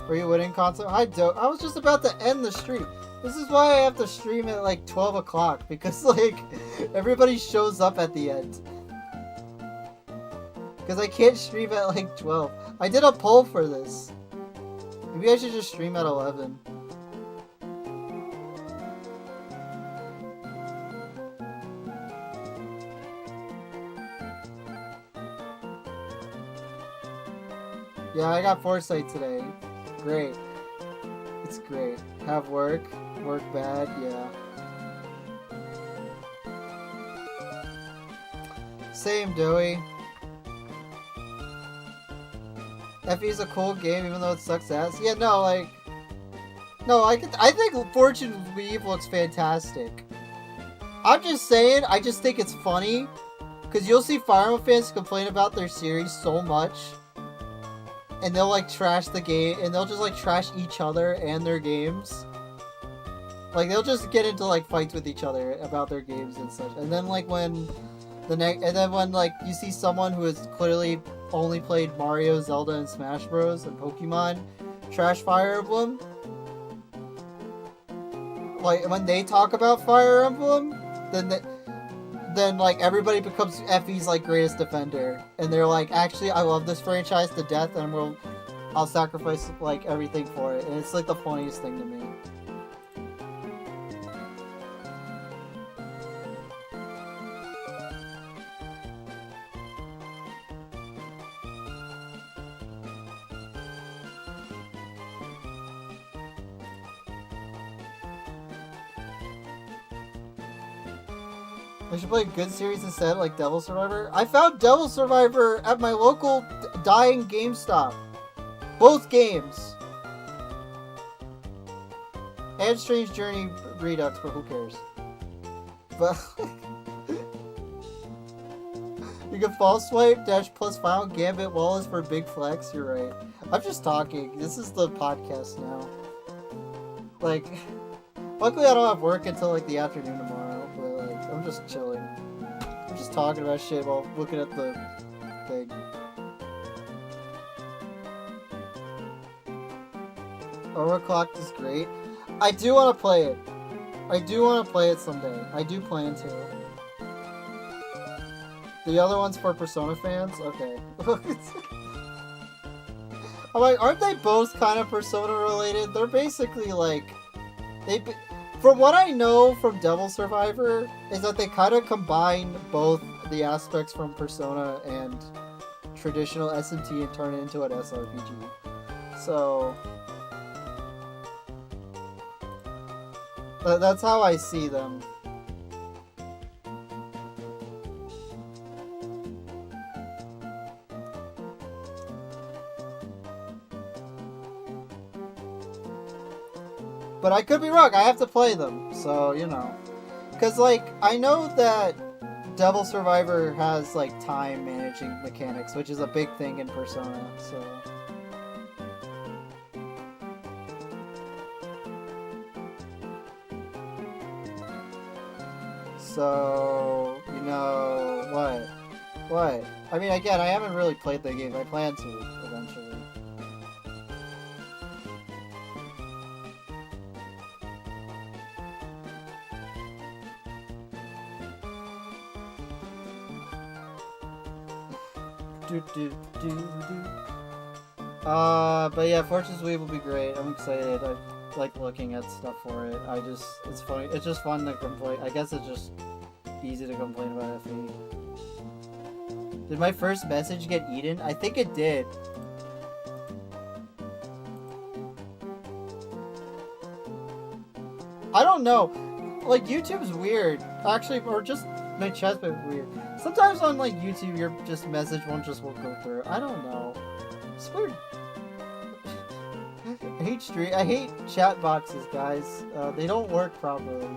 Are you winning console? I was just about to end the stream. This is why I have to stream at like 12 o'clock, because like everybody shows up at the end. Because I can't stream at like 12. I did a poll for this. Maybe I should just stream at 11. Yeah, I got Foresight today. Great. It's great. Have work bad, yeah. Same, Joey. FE's a cool game even though it sucks ass. Yeah, no, like... No, I think Fortune Weave looks fantastic. I'm just saying, I just think it's funny. Because you'll see Fire Emblem fans complain about their series so much. And they'll like trash the game, and they'll just like trash each other and their games. Like they'll just get into like fights with each other about their games and such. And then like when like you see someone who has clearly only played Mario, Zelda, and Smash Bros. And Pokemon trash Fire Emblem. Like when they talk about Fire Emblem, then like everybody becomes FE's like greatest defender, and they're like, actually, I love this franchise to death, and I'll sacrifice like everything for it, and it's like the funniest thing to me. I should play a good series instead, like Devil Survivor. I found Devil Survivor at my local dying GameStop. Both games. And Strange Journey Redux, but who cares? But you can false swipe, dash plus final Gambit Wallace for big flex. You're right. I'm just talking. This is the podcast now. Like, luckily I don't have work until like the afternoon tomorrow. I'm just chilling. I'm just talking about shit while looking at the thing. Overclocked is great. I do want to play it. I do want to play it someday. I do plan to. The other one's for Persona fans? Okay. I'm like, aren't they both kind of Persona related? They're basically like... From what I know from Devil Survivor, is that they kind of combine both the aspects from Persona and traditional SMT and turn it into an SRPG. So... that's how I see them. But I could be wrong. I have to play them, so you know. Cause like I know that Devil Survivor has like time managing mechanics, which is a big thing in Persona. So you know what? What? I mean, again, I haven't really played the game. I plan to eventually. But yeah, Fortune's Weave will be great. I'm excited. I like looking at stuff for it. It's funny. It's just fun to complain. I guess it's just easy to complain about FE. Did my first message get eaten? I think it did. I don't know. Like, YouTube's weird. Actually, or just my chest bit weird. Sometimes on, like, YouTube, your just message won't go through. I don't know. It's weird. I hate chat boxes, guys. They don't work properly.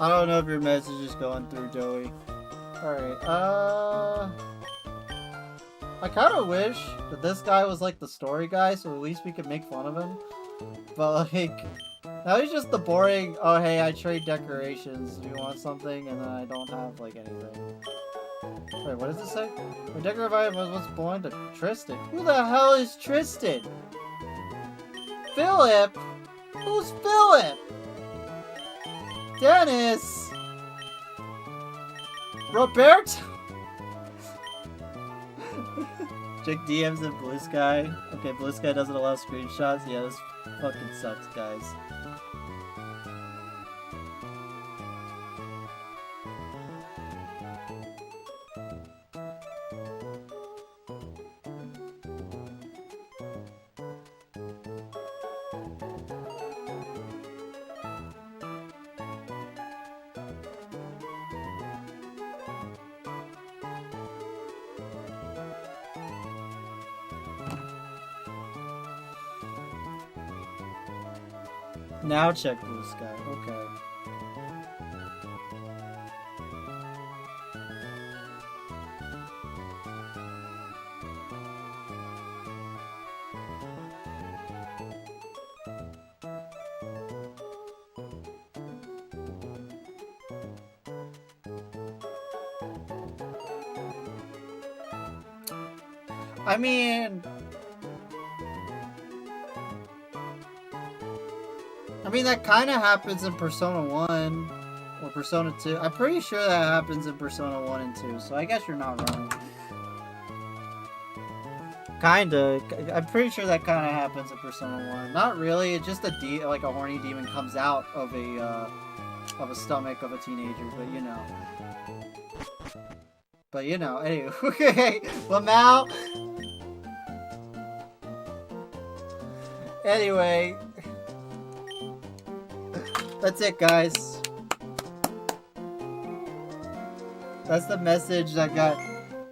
I don't know if your message is going through, Joey. Alright, I kind of wish that this guy was like the story guy, so at least we could make fun of him. But like, now he's just the boring, oh hey, I trade decorations, do you want something? And then I don't have like anything. Wait, what does it say? My decorative item was belonging to Tristan. Who the hell is Tristan? Philip? Who's Philip? Dennis! Robert? Check DMs in Blue Sky. Okay, Blue Sky doesn't allow screenshots. Yeah, this fucking sucks, guys. Now check Blue Sky. Okay. I mean, that kind of happens in Persona 1 or Persona 2. I'm pretty sure that happens in Persona 1 and 2, so I guess you're not wrong. Kinda. I'm pretty sure that kind of happens in Persona 1. Not really, it's just like a horny demon comes out of a stomach of a teenager, but you know. Anyway. Okay, Lamau. Anyway. That's it, guys. That's the message that got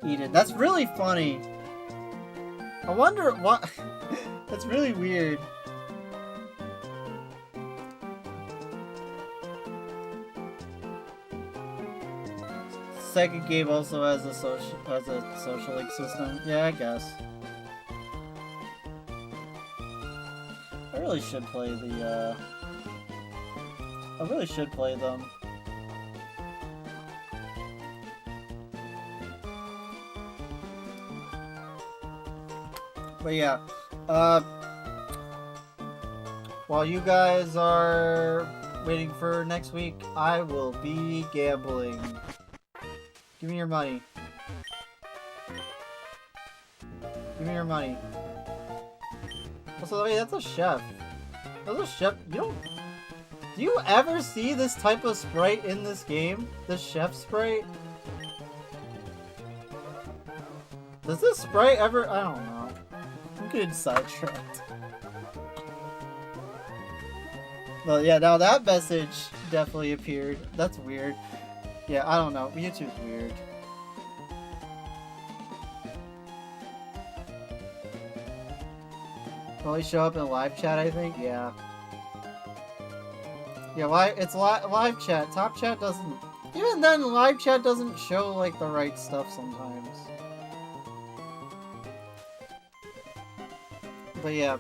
eaten. That's really funny. I wonder what... That's really weird. Second game also has a social link system. Yeah, I guess. I really should play the, I really should play them. But yeah, while you guys are waiting for next week, I will be gambling. Give me your money. Give me your money. Also, wait, that's a chef. That's a chef. Do you ever see this type of sprite in this game? The chef sprite? Does this sprite ever... I don't know. I'm getting sidetracked. Well, yeah, now that message definitely appeared. That's weird. Yeah, I don't know. YouTube's weird. Only show up in live chat, I think? Yeah. Yeah, it's live chat. Top chat doesn't... Even then, live chat doesn't show, like, the right stuff sometimes. But yeah.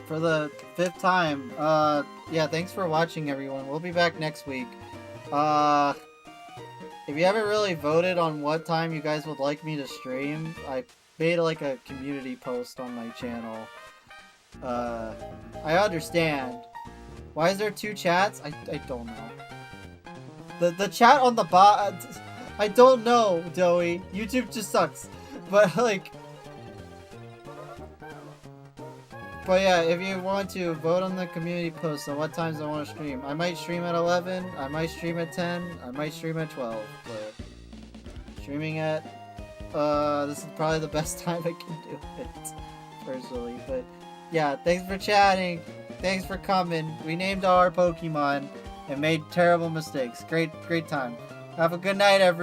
For the 5th time, yeah, thanks for watching, everyone. We'll be back next week. If you haven't really voted on what time you guys would like me to stream, I made like a community post on my channel. I understand. Why is there 2 chats? I don't know. The chat on the bot, I don't know, Doey. YouTube just sucks. But like, but yeah, if you want to vote on the community post on what times I want to stream, I might stream at 11, I might stream at 10, I might stream at 12. But streaming at this is probably the best time I can do it, personally. But yeah, thanks for chatting. Thanks for coming. We named our Pokemon and made terrible mistakes. Great time. Have a good night, everyone.